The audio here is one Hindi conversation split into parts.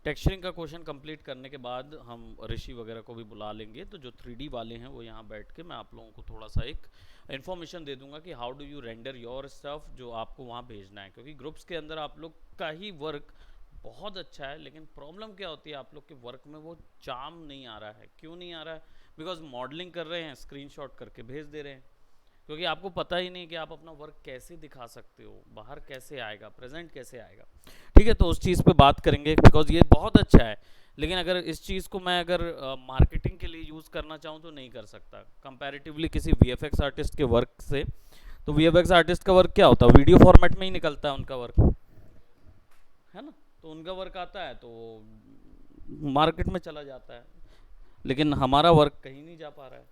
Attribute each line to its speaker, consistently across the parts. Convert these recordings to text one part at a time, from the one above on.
Speaker 1: टेक्सचरिंग का क्वेश्चन कंप्लीट करने के बाद हम ऋषि वगैरह को भी बुला लेंगे, तो जो 3D वाले हैं वो यहाँ बैठ के मैं आप लोगों को थोड़ा सा एक इन्फॉर्मेशन दे दूंगा कि how do you render your stuff जो आपको वहाँ भेजना है, क्योंकि ग्रुप्स के अंदर आप लोग का ही वर्क बहुत अच्छा है, लेकिन प्रॉब्लम क्या होती है आप लोग के वर्क में, वो चार्म नहीं आ रहा है। क्यों नहीं आ रहा है? बिकॉज मॉडलिंग कर रहे हैं, स्क्रीनशॉट करके भेज दे रहे हैं, क्योंकि आपको पता ही नहीं कि आप अपना वर्क कैसे दिखा सकते हो, बाहर कैसे आएगा, प्रेजेंट कैसे आएगा। ठीक है, तो उस चीज़ पे बात करेंगे, बिकॉज ये बहुत अच्छा है, लेकिन अगर इस चीज़ को मैं अगर मार्केटिंग के लिए यूज़ करना चाहूँ तो नहीं कर सकता कंपैरेटिवली किसी वीएफएक्स आर्टिस्ट के वर्क से। तो वीएफएक्स आर्टिस्ट का वर्क क्या होता है, वीडियो फॉर्मेट में ही निकलता है उनका वर्क, है ना। तो उनका वर्क आता है तो मार्केट में चला जाता है, लेकिन हमारा वर्क कहीं नहीं जा पा रहा है।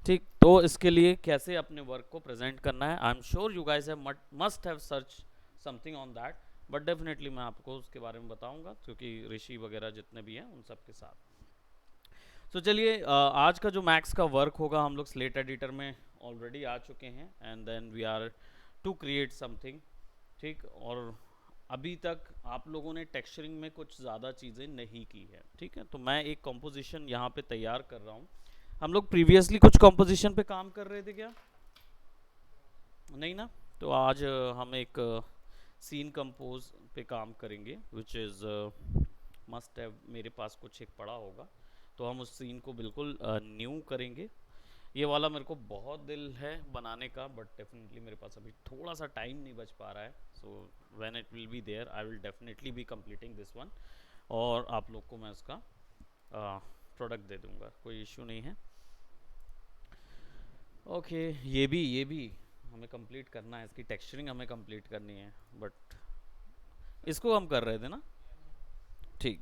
Speaker 1: ठीक, तो इसके लिए कैसे अपने वर्क को प्रेजेंट करना है, I am sure you guys have must have search something on that, but definitely मैं आपको उसके बारे में बताऊंगा, क्योंकि ऋषि वगैरह जितने भी हैं उन सब के साथ। तो चलिए, आज का जो मैक्स का वर्क होगा, हम लोग स्लेट एडिटर में ऑलरेडी आ चुके हैं, and then we are to create something. ठीक, और अभी तक आप लोगों ने टेक्सचरिंग में कुछ ज़्यादा चीज़ें नहीं की है। ठीक है, तो मैं एक कॉम्पोजिशन यहाँ पे तैयार कर रहा हूँ। हम लोग प्रीवियसली कुछ कॉम्पोजिशन पे काम कर रहे थे क्या? नहीं ना। तो आज हम एक सीन कंपोज पे काम करेंगे, विच इज़ मस्ट हैव, मेरे पास कुछ एक पड़ा होगा, तो हम उस सीन को बिल्कुल न्यू करेंगे। ये वाला मेरे को बहुत दिल है बनाने का, बट डेफिनेटली मेरे पास अभी थोड़ा सा टाइम नहीं बच पा रहा है। So when it will be there I will definitely be completing this one, और आप लोग को मैं उसका प्रोडक्ट दे दूंगा, कोई इश्यू नहीं है। ओके, ये भी हमें कंप्लीट करना है, इसकी टेक्सचरिंग हमें कंप्लीट करनी है, बट इसको हम कर रहे थे ना। ठीक,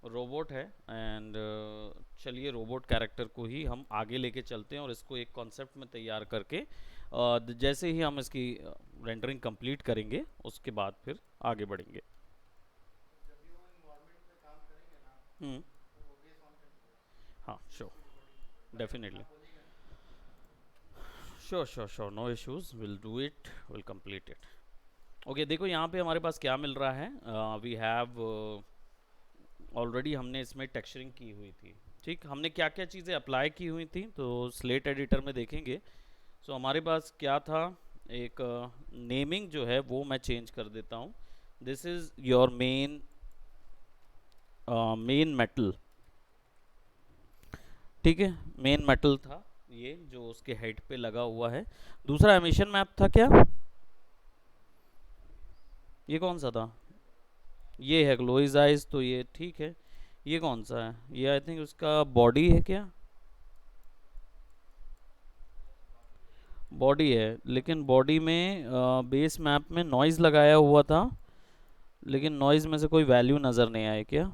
Speaker 1: रोबोट है, एंड चलिए रोबोट कैरेक्टर को ही हम आगे लेके चलते हैं, और इसको एक कॉन्सेप्ट में तैयार करके जैसे ही हम इसकी रेंडरिंग कंप्लीट करेंगे उसके बाद फिर आगे बढ़ेंगे। हम्म। हाँ, sure, definitely, sure sure sure, no issues, will do it, will complete it. Okay, देखो यहाँ पे हमारे पास क्या मिल रहा है। वी हैव ऑलरेडी, हमने इसमें टेक्सचरिंग की हुई थी। ठीक, हमने क्या क्या चीज़ें अप्लाई की हुई थी तो स्लेट एडिटर में देखेंगे। सो हमारे पास क्या था, एक नेमिंग जो है वो मैं चेंज कर देता हूँ। This is your main metal. ठीक है, मेन मेटल था ये जो उसके हेड पे लगा हुआ है। दूसरा एमिशन मैप था क्या, ये कौन सा था? ये है ग्लोइज आइज, तो ये ठीक है। ये कौन सा है? ये आई थिंक उसका बॉडी है क्या? बॉडी है, लेकिन बॉडी में बेस मैप में नॉइज़ लगाया हुआ था, लेकिन नॉइज़ में से कोई वैल्यू नज़र नहीं आई क्या?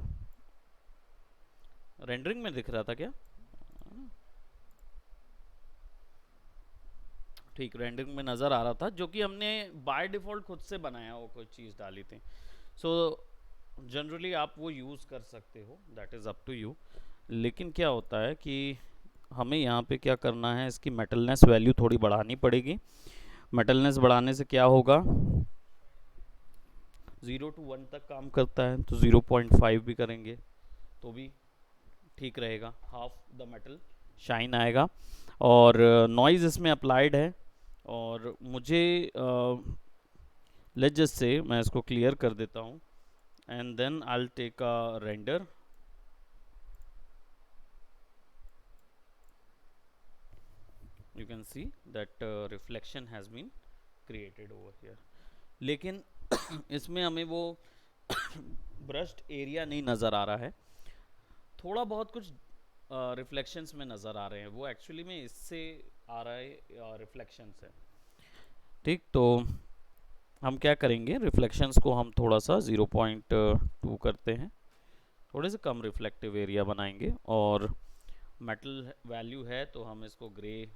Speaker 1: रेंडरिंग में दिख रहा था क्या? ठीक, रेंडरिंग में नज़र आ रहा था, जो कि हमने बाय डिफ़ॉल्ट खुद से बनाया हो कोई चीज़ डाली थी। सो जनरली आप वो यूज़ कर सकते हो, that is up to you. लेकिन क्या होता है कि हमें यहाँ पे क्या करना है, इसकी मेटलनेस वैल्यू थोड़ी बढ़ानी पड़ेगी। मेटलनेस बढ़ाने से क्या होगा, 0 to 1 तक काम करता है, तो 0.5 भी करेंगे तो भी ठीक रहेगा, हाफ द मेटल शाइन आएगा। और नॉइज़ इसमें अप्लाइड है, और मुझे लेट्स जस्ट से मैं इसको क्लियर कर देता हूँ, and then I will take a render. You can see that reflection has been created over here, लेकिन इसमें हमें वो ब्रश्ड एरिया नहीं नज़र आ रहा है। थोड़ा बहुत कुछ रिफ्लेक्शंस में नज़र आ रहे हैं, वो एक्चुअली में इससे आ रहा है, रिफ्लेक्शन से। ठीक, तो हम क्या करेंगे, रिफ्लेक्शंस को हम थोड़ा सा 0.2 करते हैं, थोड़े से कम रिफ्लेक्टिव एरिया बनाएंगे, और मेटल वैल्यू है तो हम इसको ग्रे,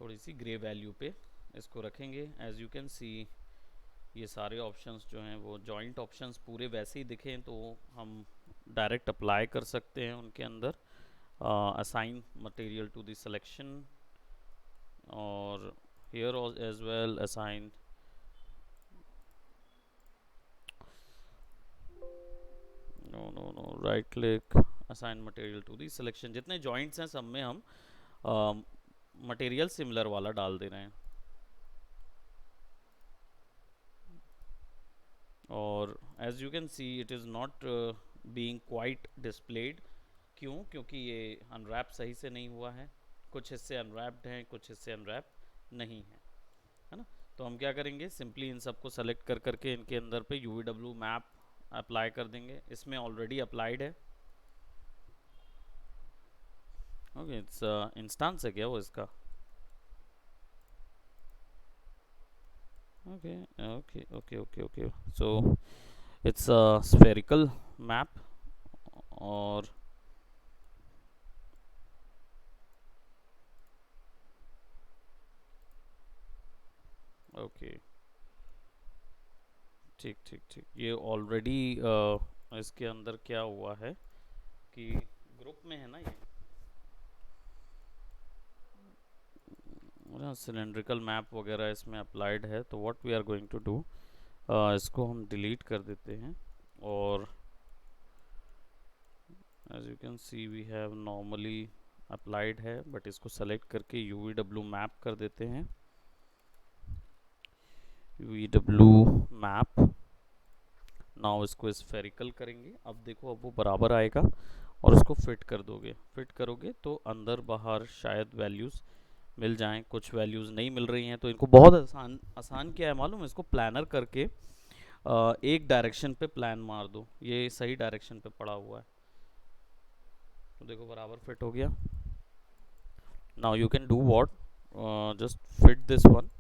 Speaker 1: थोड़ी सी ग्रे वैल्यू पे इसको रखेंगे। एज यू कैन सी ये सारे ऑप्शंस जो हैं वो जॉइंट ऑप्शंस पूरे वैसे ही दिखें तो हम डायरेक्ट अप्लाई कर सकते हैं उनके अंदर। assign material to the selection, or here as well assign, no, right click, assign material to the selection. जितने joints हैं सब में हम मटेरियल सिमिलर वाला डाल दे रहे हैं, और as you can see it is not being quite displayed. क्यों? क्योंकि ये अनरैप सही से नहीं हुआ है. कुछ हिस्से अनरैप्ड हैं, कुछ हिस्से अनरैप नहीं हैं, है ना. तो हम क्या करेंगे, सिंपली इन सबको सेलेक्ट कर करके इनके अंदर पे UVW मैप अप्लाई कर देंगे. इसमें ऑलरेडी अप्लाइड है. ओके, इट्स इंस्टांस है क्या वो इसका? Okay okay okay okay okay. So it's a spherical map, और ओके, ठीक ठीक ठीक. ये ऑलरेडी इसके अंदर क्या हुआ है कि ग्रुप में है ना ये सिलेंड्रिकल मैप वगैरह इसमें अप्लाइड है. तो what we are going to do, इसको हम डिलीट कर देते हैं, और as you can see we have normally applied है, बट इसको सेलेक्ट करके UVW मैप कर देते हैं. UVW map. नाउ इसको स्फेरिकल करेंगे. अब देखो, अब वो बराबर आएगा, और उसको फिट कर दोगे. फिट करोगे तो अंदर बाहर शायद वैल्यूज़ मिल जाएं. कुछ वैल्यूज़ नहीं मिल रही हैं, तो इनको बहुत आसान आसान क्या है मालूम है, इसको प्लानर करके एक डायरेक्शन पे प्लान मार दो. ये सही डायरेक्शन पे पड़ा हुआ है, तो देखो बराबर फिट हो गया. Now you can do what, just fit this one.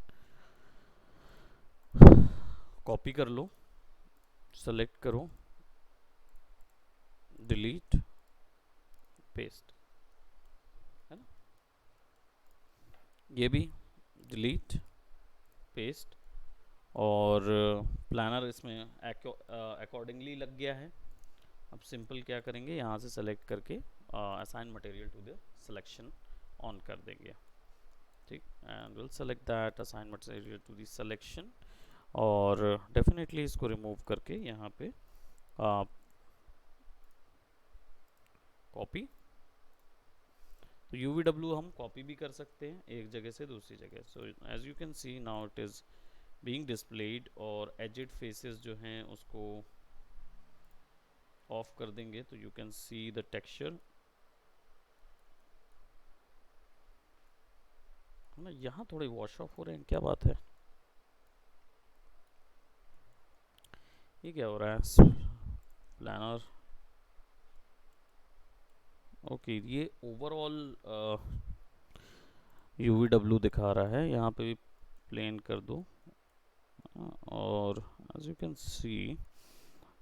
Speaker 1: Copy कर लो, सेलेक्ट करो, डिलीट, पेस्ट, है ना. ये भी डिलीट, पेस्ट, और प्लानर इसमें अकॉर्डिंगली लग गया है. अब सिंपल क्या करेंगे, यहाँ से सेलेक्ट करके assign material to the selection on कर देंगे. ठीक, and will select that assign material to the selection, और डेफिनेटली इसको रिमूव करके यहाँ पे कॉपी. तो UVW हम कॉपी भी कर सकते हैं एक जगह से दूसरी जगह. So as you can see now it is being displayed, और एजिड फेसेस जो हैं उसको ऑफ कर देंगे, तो you can see the texture, है ना. यहाँ थोड़े वॉश ऑफ हो रहे हैं, क्या बात है, ये क्या हो रहा है. प्लानर, ओके, ये ओवरऑल UVW दिखा रहा है. यहाँ पे भी प्लेन कर दो, और as you can see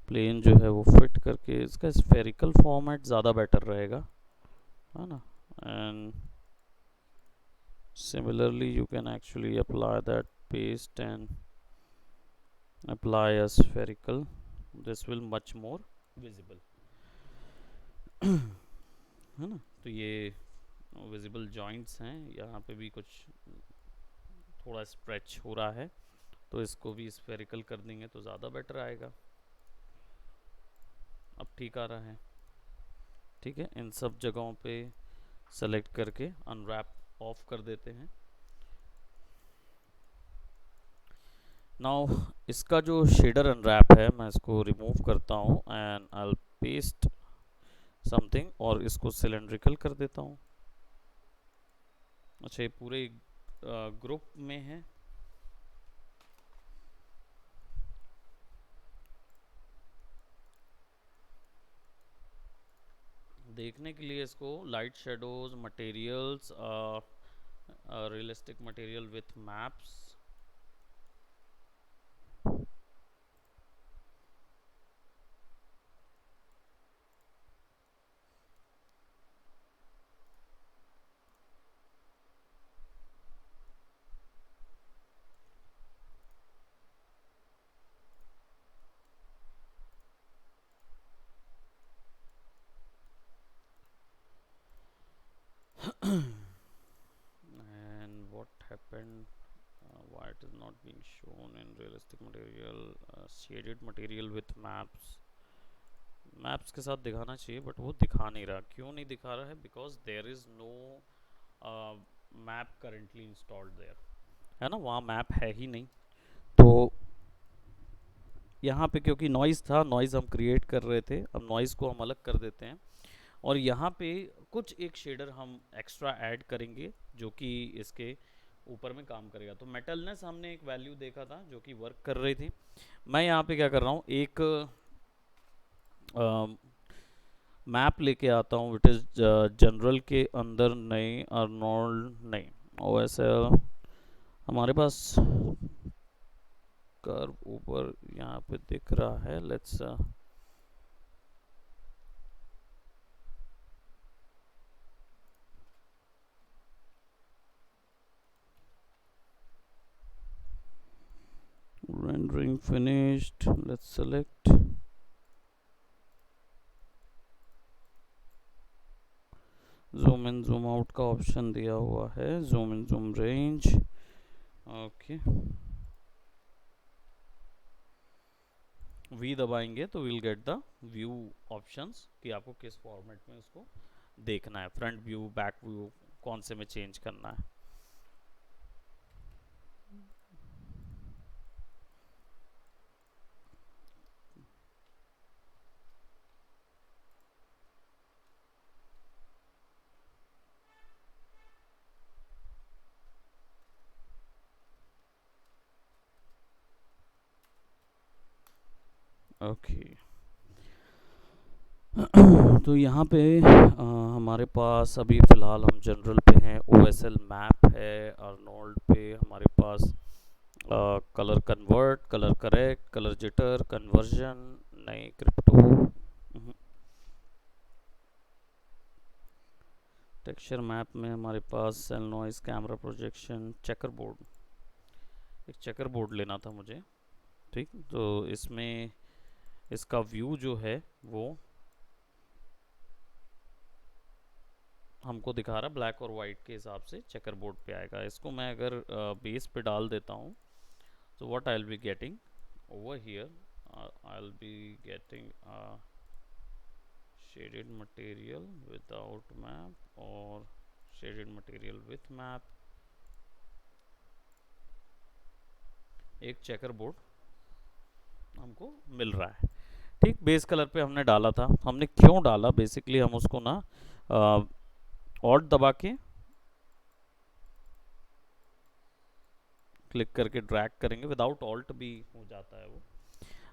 Speaker 1: plane जो है वो फिट करके, इसका स्फेरिकल फॉर्मेट ज़्यादा बेटर रहेगा, है ना. And similarly you can actually apply that paste and apply a spherical. This will much more visible, है ना. तो ये विजिबल जॉइंट्स हैं, यहाँ पे भी कुछ थोड़ा स्ट्रेच हो रहा है, तो इसको भी स्फेरिकल कर देंगे तो ज़्यादा बेटर आएगा. अब ठीक आ रहा है. ठीक है, इन सब जगहों पे सेलेक्ट करके अनरैप ऑफ कर देते हैं. नाउ इसका जो शेडर अनरैप है, मैं इसको रिमूव करता हूँ, एंड आई पेस्ट समथिंग, और इसको सिलेंड्रिकल कर देता हूँ. अच्छा, ये पूरे ग्रुप में है. देखने के लिए इसको light shadows, materials, realistic material with maps, happened? Why it is not being shown in realistic material? Shaded material with maps. Maps के साथ दिखाना चाहिए बट वो दिखा नहीं रहा. क्यों नहीं दिखा रहा है? Because there is no map currently installed there, है ना, वहाँ मैप है ही नहीं. तो यहाँ पे क्योंकि नॉइज़ था, नॉइज़ हम क्रिएट कर रहे थे, अब नॉइज़ को हम अलग कर देते हैं और यहाँ पे कुछ एक शेडर हम एक्स्ट्रा ऐड करेंगे जो कि इसके ऊपर में काम करेगा. तो मेटलनेस हमने एक वैल्यू देखा था जो कि वर्क कर रही थी. मैं यहाँ पे क्या कर रहा हूँ, एक मैप लेके आता हूँ विट इज़ जनरल के अंदर नहीं, अर्नोल्ड नहीं, ओ एस एल हमारे पास कर्व ऊपर यहाँ पे दिख रहा है. Let's rendering finished. Let's select. Zoom in zoom out का ऑप्शन दिया हुआ है, zoom in zoom range. Okay, we दबाएंगे तो will get the view options कि आपको किस फॉर्मेट में उसको देखना है, फ्रंट व्यू, बैक व्यू, कौन से में चेंज करना है. ओके तो यहाँ पे हमारे पास अभी फ़िलहाल हम जनरल पे हैं, ओ एस एल मैप है, अर्नोल्ड पे हमारे पास colour convert, colour correct, colour jitter, conversion नहीं, क्रिप्टो. टेक्सचर मैप में हमारे पास cell noise, camera projection, checker board. एक चेकर बोर्ड लेना था मुझे. ठीक, तो इसमें इसका व्यू जो है वो हमको दिखा रहा ब्लैक और वाइट के हिसाब से चेकर बोर्ड पे आएगा. इसको मैं अगर बेस पे डाल देता हूँ तो what I will be getting over here, I will be getting shaded material without map और shaded material with map. एक चेकर बोर्ड हमको मिल रहा है. ठीक, बेस कलर पे हमने डाला था. हमने क्यों डाला, बेसिकली हम उसको ना ऑल्ट दबा के क्लिक करके ड्रैग करेंगे, विदाउट ऑल्ट भी हो जाता है वो.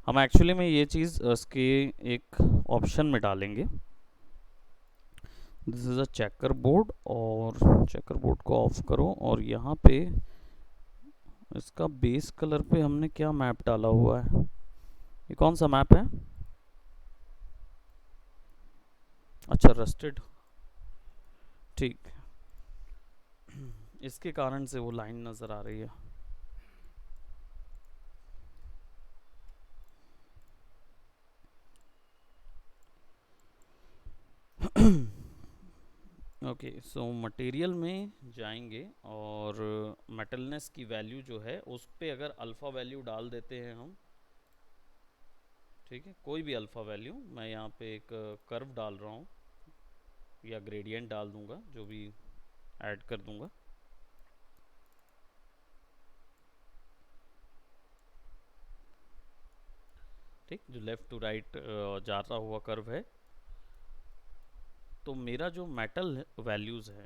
Speaker 1: हम एक्चुअली में ये चीज़ इसके एक ऑप्शन में डालेंगे. This is a checker board और चेकर बोर्ड को ऑफ करो और यहाँ पे इसका बेस कलर पे हमने क्या मैप डाला हुआ है, ये कौन सा मैप है? अच्छा, रस्टेड. ठीक, इसके कारण से वो लाइन नज़र आ रही है. ओके, सो मटेरियल में जाएंगे और मेटलनेस की वैल्यू जो है उस पर अगर अल्फ़ा वैल्यू डाल देते हैं हम. ठीक है, कोई भी अल्फ़ा वैल्यू, मैं यहाँ पे एक कर्व डाल रहा हूँ या ग्रेडियंट डाल दूंगा, जो भी ऐड कर दूंगा. ठीक, जो लेफ़्ट टू राइट जाता हुआ कर्व है. तो मेरा जो मेटल वैल्यूज़ है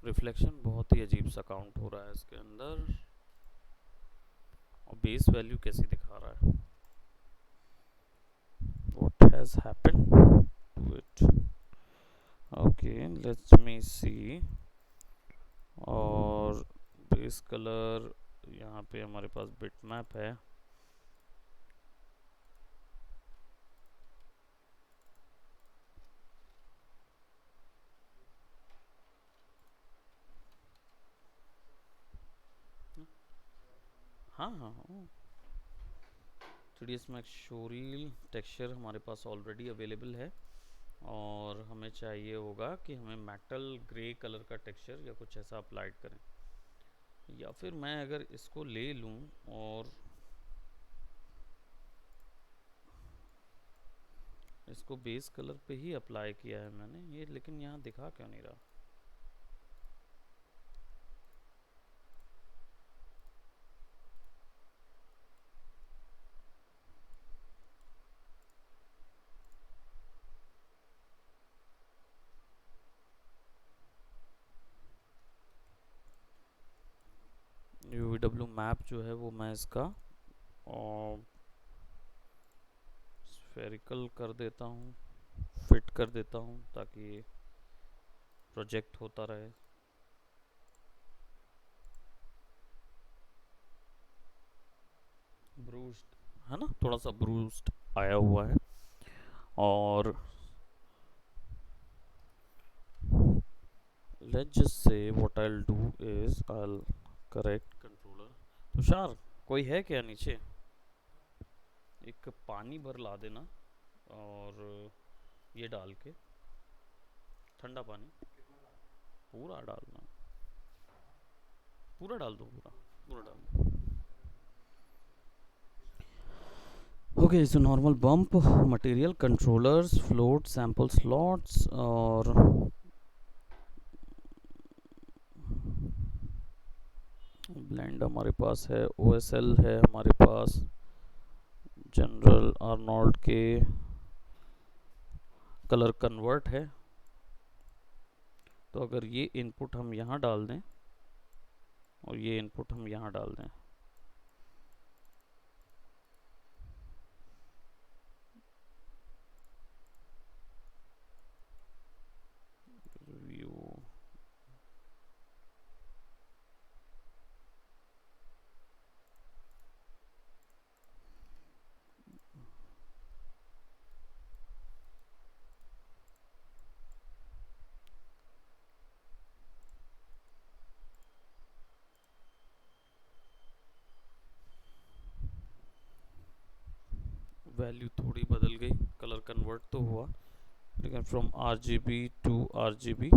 Speaker 1: रिफ्लेक्शन बहुत ही अजीब सा काउंट हो रहा है इसके अंदर और बेस वैल्यू कैसी दिखा रहा है. what has happened to it? okay, let me see. और बेस कलर यहाँ पे हमारे पास बिट मैप है. हाँ हाँ हाँ, 3ds Max शोरील टेक्सचर हमारे पास ऑलरेडी अवेलेबल है, और हमें चाहिए होगा कि हमें मेटल ग्रे कलर का टेक्सचर या कुछ ऐसा अप्लाइड करें, या फिर मैं अगर इसको ले लूँ और इसको बेस कलर पे ही अप्लाई किया है मैंने ये, लेकिन यहाँ दिखा क्यों नहीं रहा। UVW मैप जो है वो मैं इसका स्फेरिकल कर देता हूँ, फिट कर देता हूँ ताकि ये प्रोजेक्ट होता रहे। ब्रूस्ड है ना, थोड़ा सा ब्रूस्ड आया हुआ है। और let's just say what I'll do is I'll correct controller। Tushar कोई है क्या नीचे? एक पानी भर ला देना, और ये डाल के, ठंडा पानी पूरा डालना, पूरा डाल दो, पूरा पूरा डाल दो। Okay, so normal bump, material, controllers, float, sample slots, और ब्लेंड हमारे पास है, OSL है हमारे पास, जनरल आर्नोल्ड के कलर कन्वर्ट है। तो अगर ये इनपुट हम यहाँ डाल दें और ये इनपुट हम यहाँ डाल दें, व्यू वैल्यू थोड़ी बदल गई, कलर कन्वर्ट तो हुआ, लेकिन फ्रॉम RGB टू RGB।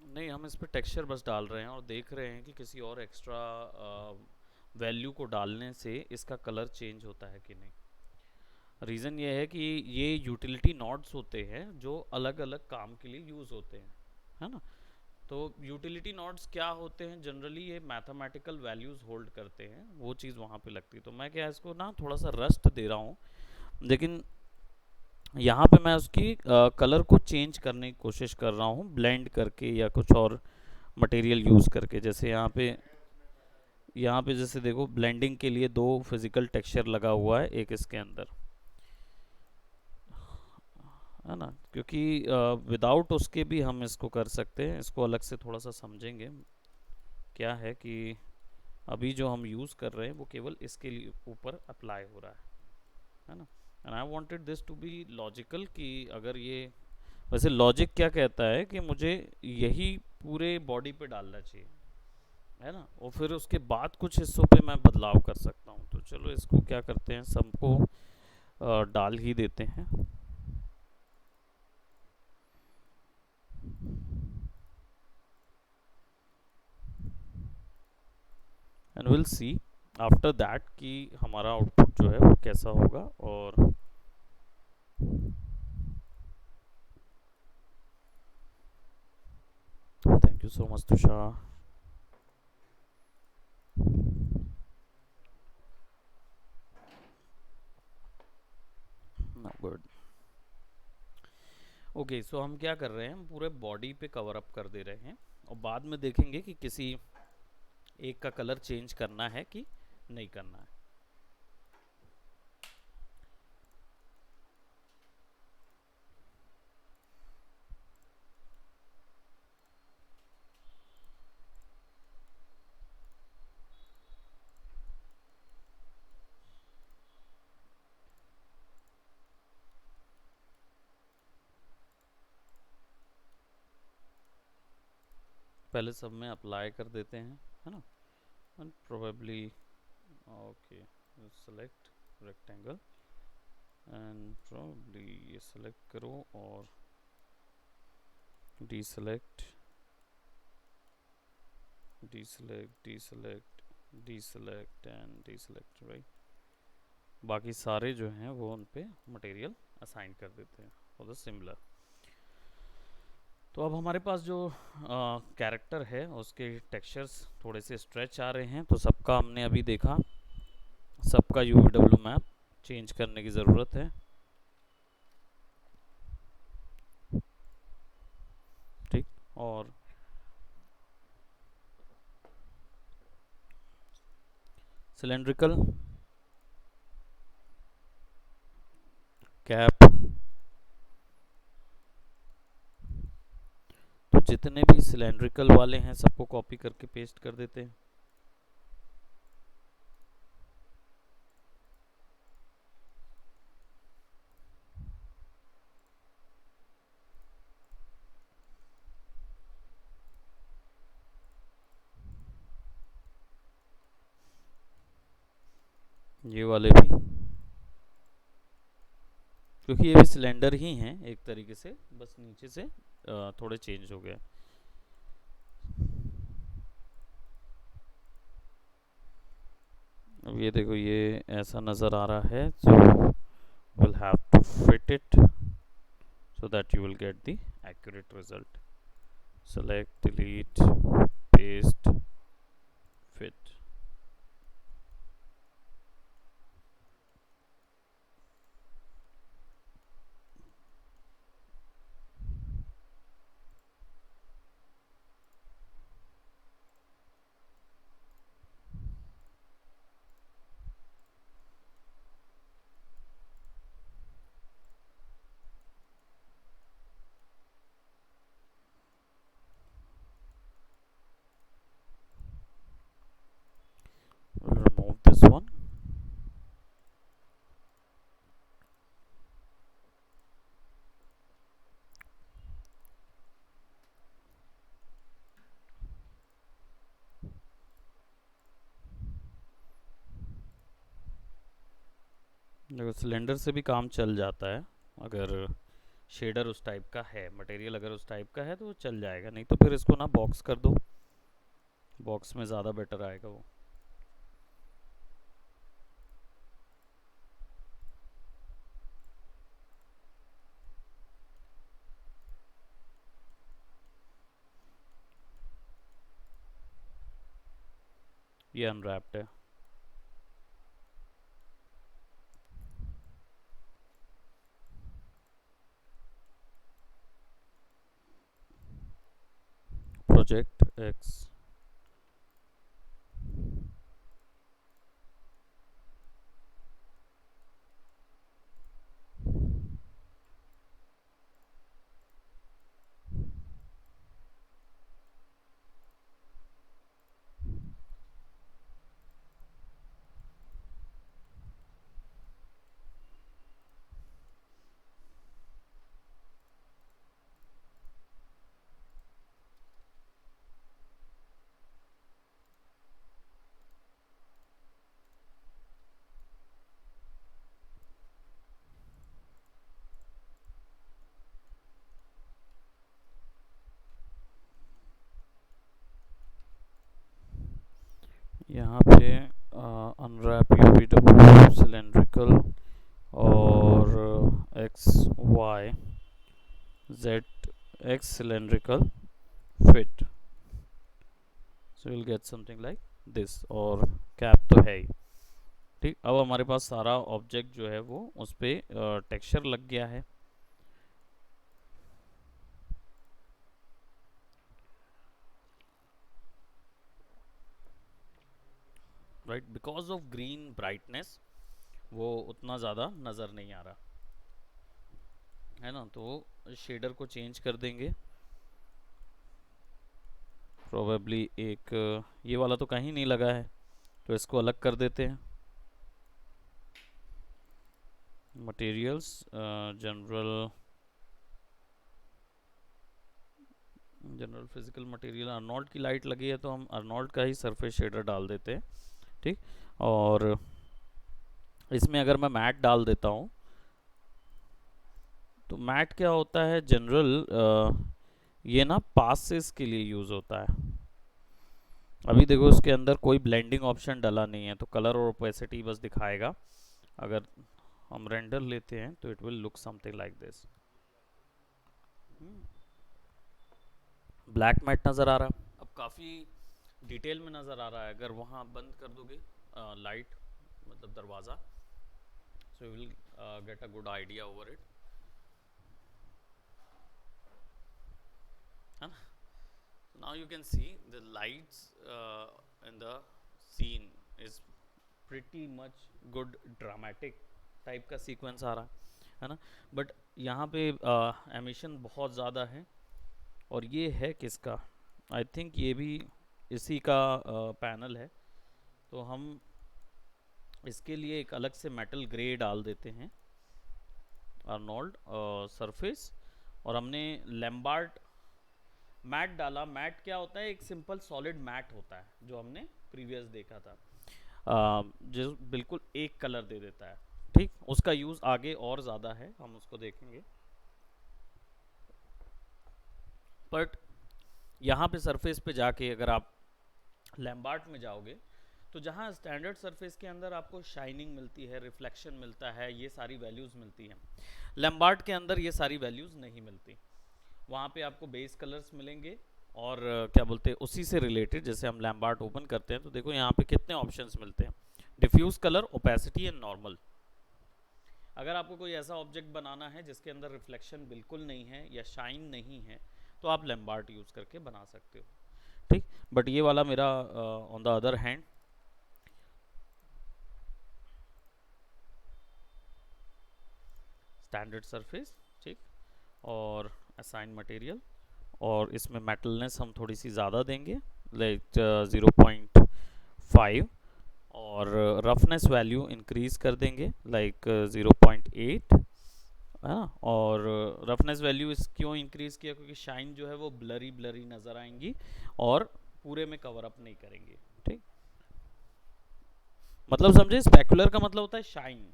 Speaker 1: नहीं, हम इस पे टेक्सचर बस डाल रहे हैं और देख रहे हैं कि किसी और एक्स्ट्रा वैल्यू को डालने से इसका कलर चेंज होता है कि नहीं। रीज़न ये है कि ये यूटिलिटी नोड्स होते हैं जो अलग अलग काम के लिए यूज़ होते हैं, है ना। तो यूटिलिटी नोड्स क्या होते हैं, जनरली ये मैथमेटिकल वैल्यूज़ होल्ड करते हैं, वो चीज़ वहाँ पे लगती है। तो मैं क्या इसको ना थोड़ा सा रस्ट दे रहा हूँ, लेकिन यहाँ पे मैं उसकी कलर को चेंज करने की कोशिश कर रहा हूँ, ब्लेंड करके या कुछ और मटेरियल यूज़ करके। जैसे यहाँ पे जैसे देखो, ब्लेंडिंग के लिए दो फिजिकल टेक्सचर लगा हुआ है एक इसके अंदर, है ना, क्योंकि विदाउट उसके भी हम इसको कर सकते हैं। इसको अलग से थोड़ा सा समझेंगे। क्या है कि अभी जो हम यूज़ कर रहे हैं वो केवल इसके लिए ऊपर अप्लाई हो रहा है ना। And I wanted this to be logical, कि अगर ये, वैसे लॉजिक क्या कहता है कि मुझे यही पूरे बॉडी पे डालना चाहिए, है ना, और फिर उसके बाद कुछ हिस्सों पे मैं बदलाव कर सकता हूँ। तो चलो इसको क्या करते हैं, सबको डाल ही देते हैं। And will see after that कि हमारा आउटपुट जो है वो कैसा होगा। और thank you so much Tushar. Good. Okay, so हम क्या कर रहे हैं, हम पूरे बॉडी पे कवर अप कर दे रहे हैं, और बाद में देखेंगे कि किसी एक का कलर चेंज करना है कि नहीं करना है। पहले सब में अप्लाई कर देते हैं, है ना। And probably okay, select rectangle and probably ये सेलेक्ट करो और deselect deselect deselect deselect and deselect, right. बाकी सारे जो हैं वो उन पे मटेरियल असाइन कर देते हैं फॉर द सिमिलर। तो अब हमारे पास जो कैरेक्टर है उसके टेक्सचर्स थोड़े से स्ट्रेच आ रहे हैं, तो सबका हमने अभी देखा, सबका UVW मैप चेंज करने की ज़रूरत है, ठीक। और सिलेंड्रिकल कैप, तो जितने भी सिलेंड्रिकल वाले हैं सबको कॉपी करके पेस्ट कर देते हैं। ये वाले भी, क्योंकि ये भी सिलेंडर ही हैं एक तरीके से, बस नीचे से थोड़े चेंज हो गए। अब ये देखो, ये ऐसा नज़र आ रहा है, so we'll have to fit it so that you will get the accurate result. Select, delete, paste, fit. We'll remove this one. देखो सिलेंडर से भी काम चल जाता है, अगर शेडर उस टाइप का है, मटेरियल अगर उस टाइप का है तो वो चल जाएगा, नहीं तो फिर इसको ना बॉक्स कर दो, बॉक्स में ज़्यादा बेटर आएगा वो। ये अनरैप्ड है। प्रोजेक्ट एक्स, यहाँ पे अनरैप UVW सिलेंड्रिकल और X Y Z X cylindrical fit, so will get something like this. और कैप तो है ही, ठीक। अब हमारे पास सारा ऑब्जेक्ट जो है वो उस पर टेक्सचर लग गया है, right. Because of green brightness वो उतना ज़्यादा नज़र नहीं आ रहा है ना, तो शेडर को चेंज कर देंगे। प्रोबेबली एक ये वाला तो कहीं नहीं लगा है, तो इसको अलग कर देते हैं। Materials general general physical material, Arnold की लाइट लगी है तो हम अर्नोल्ड का ही सरफेस शेडर डाल देते हैं, ठीक। और इसमें अगर मैं मैट डाल देता हूँ तो मैट क्या होता है जनरल, ये ना पासेस के लिए यूज़ होता है। अभी देखो इसके अंदर कोई ब्लेंडिंग ऑप्शन डाला नहीं है तो कलर और ओपेसिटी बस दिखाएगा। अगर हम रेंडर लेते हैं तो it will look something like this. Black matte नज़र आ रहा है, अब काफ़ी डिटेल में नज़र आ रहा है। अगर वहाँ बंद कर दोगे लाइट मतलब दरवाज़ा, so you will get a good idea over it, है ना। Now you can see the lights in the scene is pretty much good dramatic type का सीक्वेंस आ रहा है ना। बट यहाँ पे एमिशन बहुत ज़्यादा है। और ये है किसका, आई थिंक ये भी इसी का पैनल है। तो हम इसके लिए एक अलग से मेटल ग्रे डाल देते हैं अर्नोल्ड सरफेस। और हमने लैम्बार्ट मैट डाला। मैट क्या होता है, एक सिंपल सॉलिड मैट होता है जो हमने प्रीवियस देखा था, जो बिल्कुल एक कलर दे देता है, ठीक। उसका यूज़ आगे और ज़्यादा है, हम उसको देखेंगे। बट यहाँ पे सरफेस पे जाके अगर आप लैम्बार्ट में जाओगे तो जहाँ स्टैंडर्ड सरफेस के अंदर आपको शाइनिंग मिलती है, रिफ्लेक्शन मिलता है, ये सारी वैल्यूज़ मिलती हैं, लैम्बार्ट के अंदर ये सारी वैल्यूज़ नहीं मिलती। वहाँ पे आपको बेस कलर्स मिलेंगे और क्या बोलते हैं उसी से रिलेटेड, जैसे हम लैम्बार्ट ओपन करते हैं तो देखो यहाँ पे कितने ऑप्शंस मिलते हैं, diffuse colour, opacity and normal. अगर आपको कोई ऐसा ऑब्जेक्ट बनाना है जिसके अंदर रिफ्लेक्शन बिल्कुल नहीं है या शाइन नहीं है तो आप लैम्बार्ट यूज़ करके बना सकते हो, ठीक। बट ये वाला मेरा on the other hand standard surface, ठीक। और असाइन मटेरियल, और इसमें मेटलनेस हम थोड़ी सी ज़्यादा देंगे लाइक 0.5, और रफनेस वैल्यू इंक्रीज कर देंगे लाइक 0.8, है ना। और रफनेस वैल्यू इस क्यों इंक्रीज किया, क्योंकि शाइन जो है वो ब्लरी ब्लरी नज़र आएंगी और पूरे में कवर अप नहीं करेंगे, ठीक। मतलब समझे, स्पेकुलर का मतलब होता है शाइन,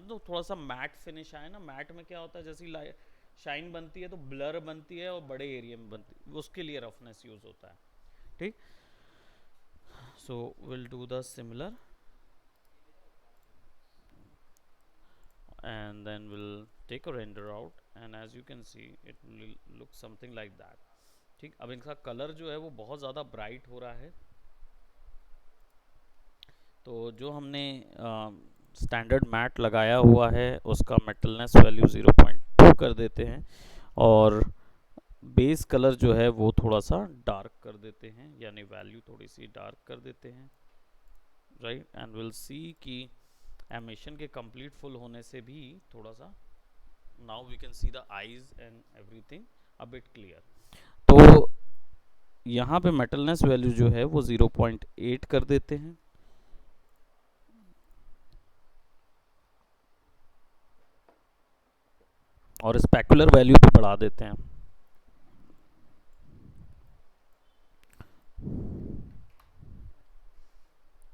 Speaker 1: तो थोड़ा सा मैट फिनिश आए ना। मैट में क्या होता है, जैसी शाइन बनती है तो ब्लर बनती है और बड़े एरिया में बनती है, उसके लिए रफनेस यूज होता है, ठीक। So will do the similar and then we'll take a render out and as you can see it will look something like that, ठीक। अब इनका कलर जो है वो बहुत ज़्यादा ब्राइट हो रहा है, तो जो हमने स्टैंडर्ड मैट लगाया हुआ है उसका मेटलनेस वैल्यू 0.2 कर देते हैं और बेस कलर जो है वो थोड़ा सा डार्क कर देते हैं, यानी वैल्यू थोड़ी सी डार्क कर देते हैं, राइट। एंड विल सी कि एमिशन के कंप्लीट फुल होने से भी थोड़ा सा now we can see the eyes and everything a bit clear. तो यहाँ पे मेटलनेस वैल्यू जो है वो 0.8 कर देते हैं और स्पेकुलर वैल्यू भी बढ़ा देते हैं।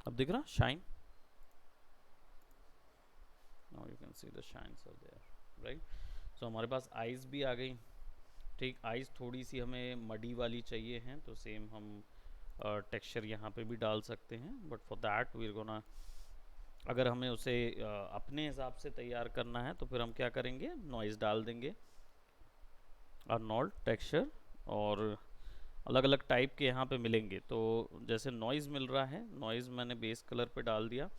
Speaker 1: अब दिख रहा shine, now you can see the shines are there, right. So हमारे पास आईज भी आ गई, ठीक। आईज थोड़ी सी हमें मडी वाली चाहिए हैं तो सेम हम टेक्सचर यहाँ पे भी डाल सकते हैं, but for that we are gonna, अगर हमें उसे अपने हिसाब से तैयार करना है तो फिर हम क्या करेंगे, नॉइज़ डाल देंगे, अर्नोल्ड टेक्सचर, और अलग अलग टाइप के यहाँ पे मिलेंगे। तो जैसे नॉइज़ मिल रहा है, नॉइज़ मैंने बेस कलर पे डाल दिया।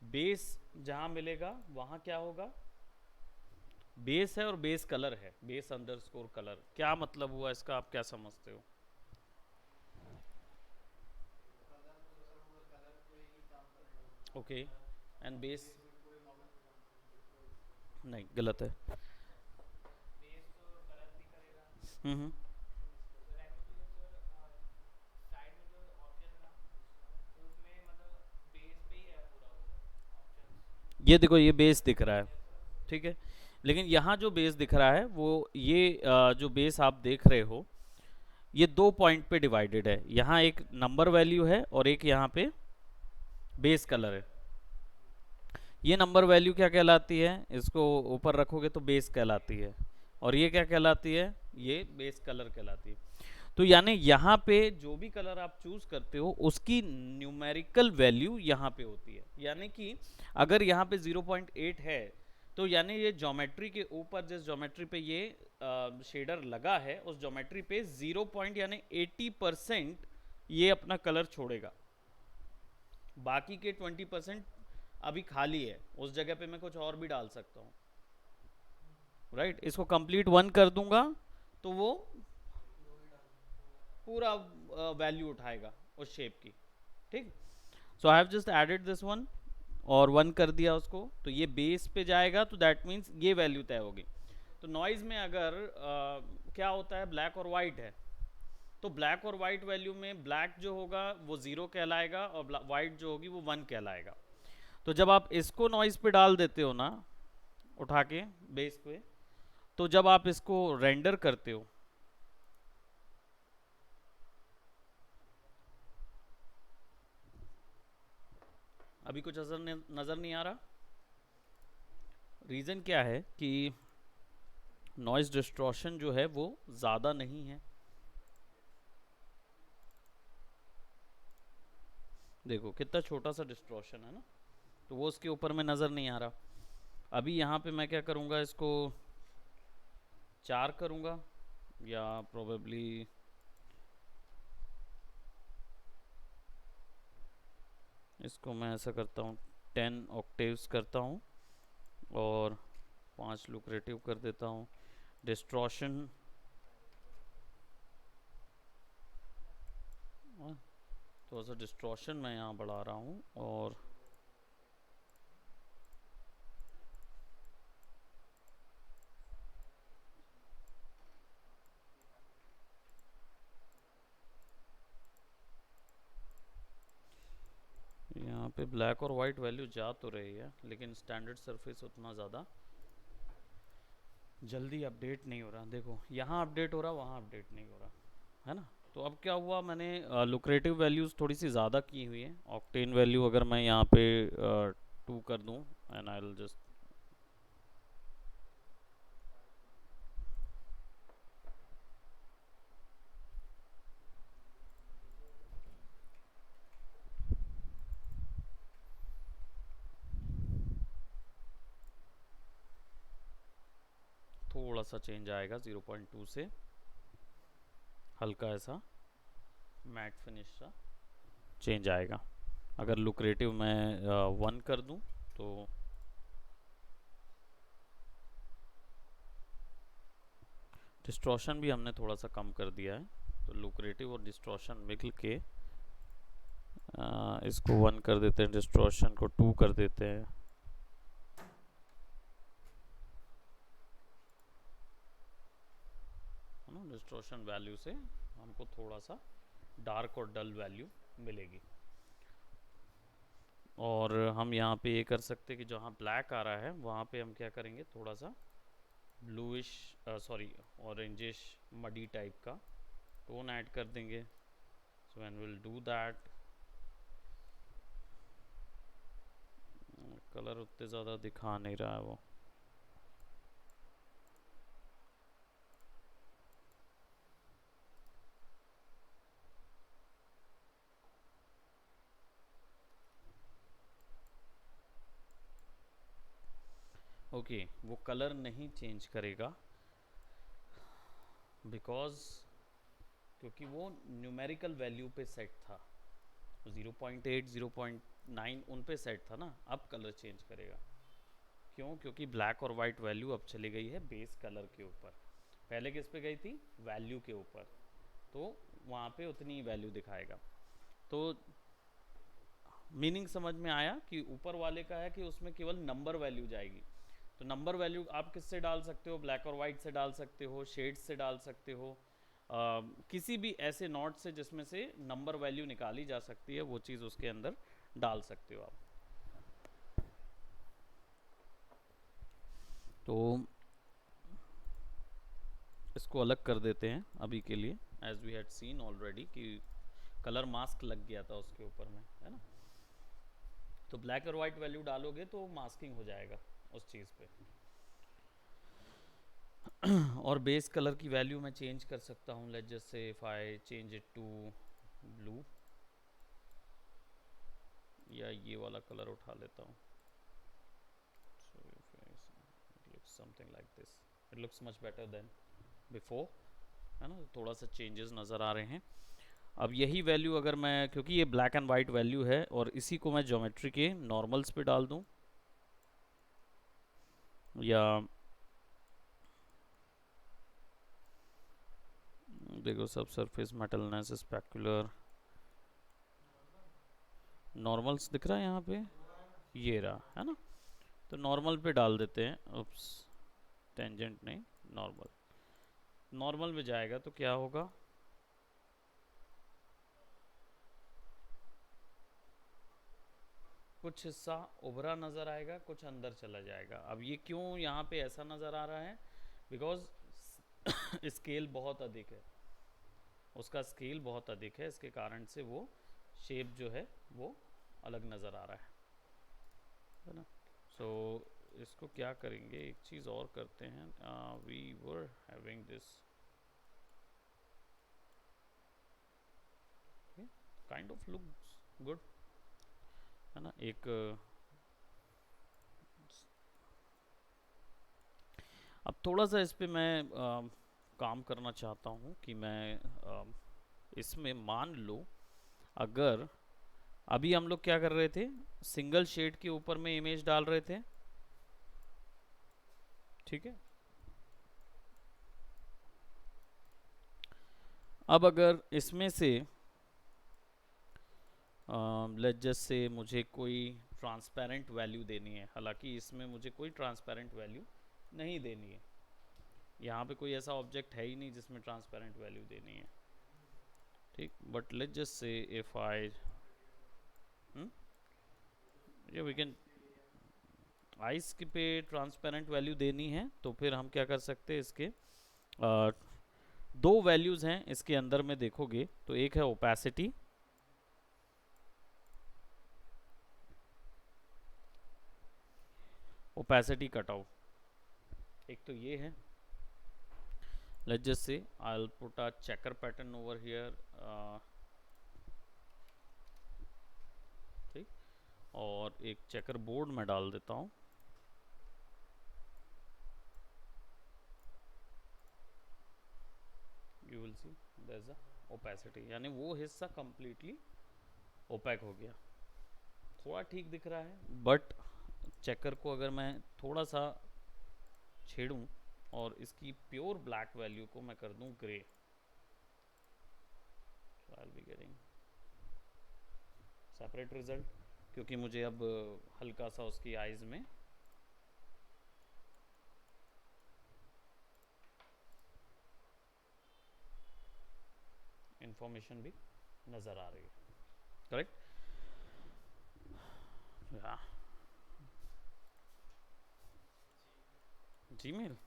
Speaker 1: बेस जहाँ मिलेगा वहाँ क्या होगा, बेस है और बेस कलर है, बेस अंडरस्कोर कलर। क्या मतलब हुआ इसका, आप क्या समझते हो? ओके, एंड बेस नहीं, गलत है। हम्म, ये देखो ये बेस दिख रहा है, ठीक है। लेकिन यहाँ जो बेस दिख रहा है वो ये जो बेस आप देख रहे हो ये दो पॉइंट पे डिवाइडेड है, यहाँ एक नंबर वैल्यू है और एक यहाँ पे बेस कलर है। ये नंबर वैल्यू क्या कहलाती है, इसको ऊपर रखोगे तो बेस कहलाती है, और ये क्या कहलाती है, ये बेस कलर कहलाती है। तो यानी यहाँ पे जो भी कलर आप चूज करते हो उसकी न्यूमेरिकल वैल्यू यहाँ पे होती है। यानी कि अगर यहाँ पे 0.8 है तो यानी ये ज्योमेट्री के ऊपर, जिस ज्योमेट्री पे ये शेडर लगा है उस ज्योमेट्री पे 0 पॉइंट यानी 80% ये अपना कलर छोड़ेगा, बाकी के 20% अभी खाली है, उस जगह पे मैं कुछ और भी डाल सकता हूँ। राइट, इसको कंप्लीट 1 कर दूंगा तो वो पूरा वैल्यू उठाएगा उस शेप की। ठीक, so I have just added this one और 1 कर दिया उसको, तो ये बेस पे जाएगा, तो दैट मीन्स ये वैल्यू तय होगी। तो नॉइज में अगर क्या होता है, ब्लैक और वाइट है, तो ब्लैक और वाइट वैल्यू में ब्लैक जो होगा वो 0 कहलाएगा और वाइट जो होगी वो 1 कहलाएगा। तो जब आप इसको नॉइज पे डाल देते हो ना, उठा के बेस पे, तो जब आप इसको रेंडर करते हो, अभी कुछ नजर नहीं आ रहा। रीजन क्या है कि नॉइज डिस्टॉर्शन जो है वो ज़्यादा नहीं है। देखो कितना छोटा सा डिस्टॉर्शन है ना, तो वो उसके ऊपर में नज़र नहीं आ रहा। अभी यहाँ पे मैं क्या करूँगा, इसको 4 करूँगा, या प्रोबेबली इसको मैं ऐसा करता हूँ 10 ऑक्टेव्स करता हूँ और 5 लुक्रेटिव कर देता हूँ। डिस्ट्रॉशन थोड़ा सा डिस्ट्रॉशन मैं यहाँ बढ़ा रहा हूँ, और यहाँ पे ब्लैक और वाइट वैल्यू जा तो रही है, लेकिन स्टैंडर्ड सरफेस उतना ज़्यादा जल्दी अपडेट नहीं हो रहा। देखो यहाँ अपडेट हो रहा, वहाँ अपडेट नहीं हो रहा है ना। तो अब क्या हुआ, मैंने लुक्रेटिव वैल्यूज़ थोड़ी सी ज़्यादा की हुई है। ऑक्टेन वैल्यू अगर मैं यहाँ पे 2 कर दूँ, एंड आई विल जस्ट थोड़ा सा चेंज आएगा, 0.2 से हल्का ऐसा मैट फिनिश सा चेंज आएगा। अगर लुक्रेटिव मैं 1 कर दूं तो डिस्ट्रॉशन भी हमने थोड़ा सा कम कर दिया है, तो लुक्रेटिव और डिस्ट्रॉशन मिल के इसको 1 कर देते हैं, डिस्ट्रॉशन को 2 कर देते हैं। डिस्ट्रॉशन वैल्यू से हमको थोड़ा सा डार्क और डल वैल्यू मिलेगी। और हम यहाँ पे ये कर सकते हैं कि जहाँ ब्लैक आ रहा है वहाँ पे हम क्या करेंगे, थोड़ा सा bluish sorry orangish muddy type का टोन ऐड कर देंगे। So when will do that, colour उतने ज़्यादा दिखा नहीं रहा है वो। ओके वो कलर नहीं चेंज करेगा बिकॉज क्योंकि वो न्यूमेरिकल वैल्यू पे सेट था, 0.8 0.9 उन पे सेट था ना। अब कलर चेंज करेगा, क्यों? क्योंकि ब्लैक और वाइट वैल्यू अब चली गई है बेस कलर के ऊपर, पहले किस पे गई थी, वैल्यू के ऊपर, तो वहाँ पे उतनी वैल्यू दिखाएगा। तो मीनिंग समझ में आया कि ऊपर वाले का है कि उसमें केवल नंबर वैल्यू जाएगी। तो नंबर वैल्यू आप किससे डाल सकते हो, ब्लैक और वाइट से डाल सकते हो, शेड्स से डाल सकते हो, किसी भी ऐसे नोट से जिसमें से नंबर वैल्यू निकाली जा सकती है, वो चीज़ उसके अंदर डाल सकते हो आप। तो इसको अलग कर देते हैं अभी के लिए, as we had seen already कि कलर मास्क लग गया था उसके ऊपर में, है ना। तो ब्लैक और वाइट वैल्यू डालोगे तो मास्किंग हो जाएगा उस चीज़ पे। और बेस कलर की वैल्यू मैं चेंज कर सकता हूँ, let's just see if I change it to blue, या ये वाला कलर उठा लेता हूँ। So it looks something like this, it looks much better than before, है ना। थोड़ा सा चेंजेस नज़र आ रहे हैं। अब यही वैल्यू अगर मैं, क्योंकि ये ब्लैक एंड वाइट वैल्यू है, और इसी को मैं ज्योमेट्री के नॉर्मल्स पे डाल दूँ, या देखो सब सरफेस मेटलनेस स्पेक्युलर नॉर्मल्स दिख रहा है यहाँ पे, ये रहा, है ना। तो नॉर्मल पे डाल देते हैं, उप्स टेंजेंट नहीं, नॉर्मल। नॉर्मल में जाएगा तो क्या होगा, कुछ हिस्सा उभरा नज़र आएगा, कुछ अंदर चला जाएगा। अब ये क्यों यहाँ पे ऐसा नज़र आ रहा है, बिकॉज स्केल बहुत अधिक है, उसका स्केल बहुत अधिक है, इसके कारण से वो शेप जो है वो अलग नज़र आ रहा है ना। सो इसको क्या करेंगे, एक चीज़ और करते हैं, we were having this kind of looks good, है ना। एक अब थोड़ा सा इस पे मैं काम करना चाहता हूँ कि मैं इसमें मान लो, अगर अभी हम लोग क्या कर रहे थे, सिंगल शेड के ऊपर में इमेज डाल रहे थे, ठीक है। अब अगर इसमें से लेट्स जस्ट से मुझे कोई ट्रांसपेरेंट वैल्यू देनी है, हालांकि इसमें मुझे कोई ट्रांसपेरेंट वैल्यू नहीं देनी है, यहाँ पे कोई ऐसा ऑब्जेक्ट है ही नहीं जिसमें ट्रांसपेरेंट वैल्यू देनी है, ठीक। But let's just see if आई ये वी कैन आइस के पे ट्रांसपेरेंट वैल्यू देनी है, तो फिर हम क्या कर सकते हैं, इसके दो वैल्यूज़ हैं इसके अंदर में देखोगे तो, एक है ओपेसिटी, ओपेसिटी कटआउट, एक तो ये है। Let's just see I will put a checker pattern over here, ठीक। और एक चेकर बोर्ड में डाल देता हूँ, you will see there is a opacity, यानी वो हिस्सा कंप्लीटली ओपैक हो गया। थोड़ा ठीक दिख रहा है, बट चेकर को अगर मैं थोड़ा सा छेड़ूं और इसकी प्योर ब्लैक वैल्यू को मैं कर दूं grey, so I'll be getting separate result, क्योंकि मुझे अब हल्का सा उसकी आइज में इंफॉर्मेशन भी नज़र आ रही है, करेक्ट। या Gmail,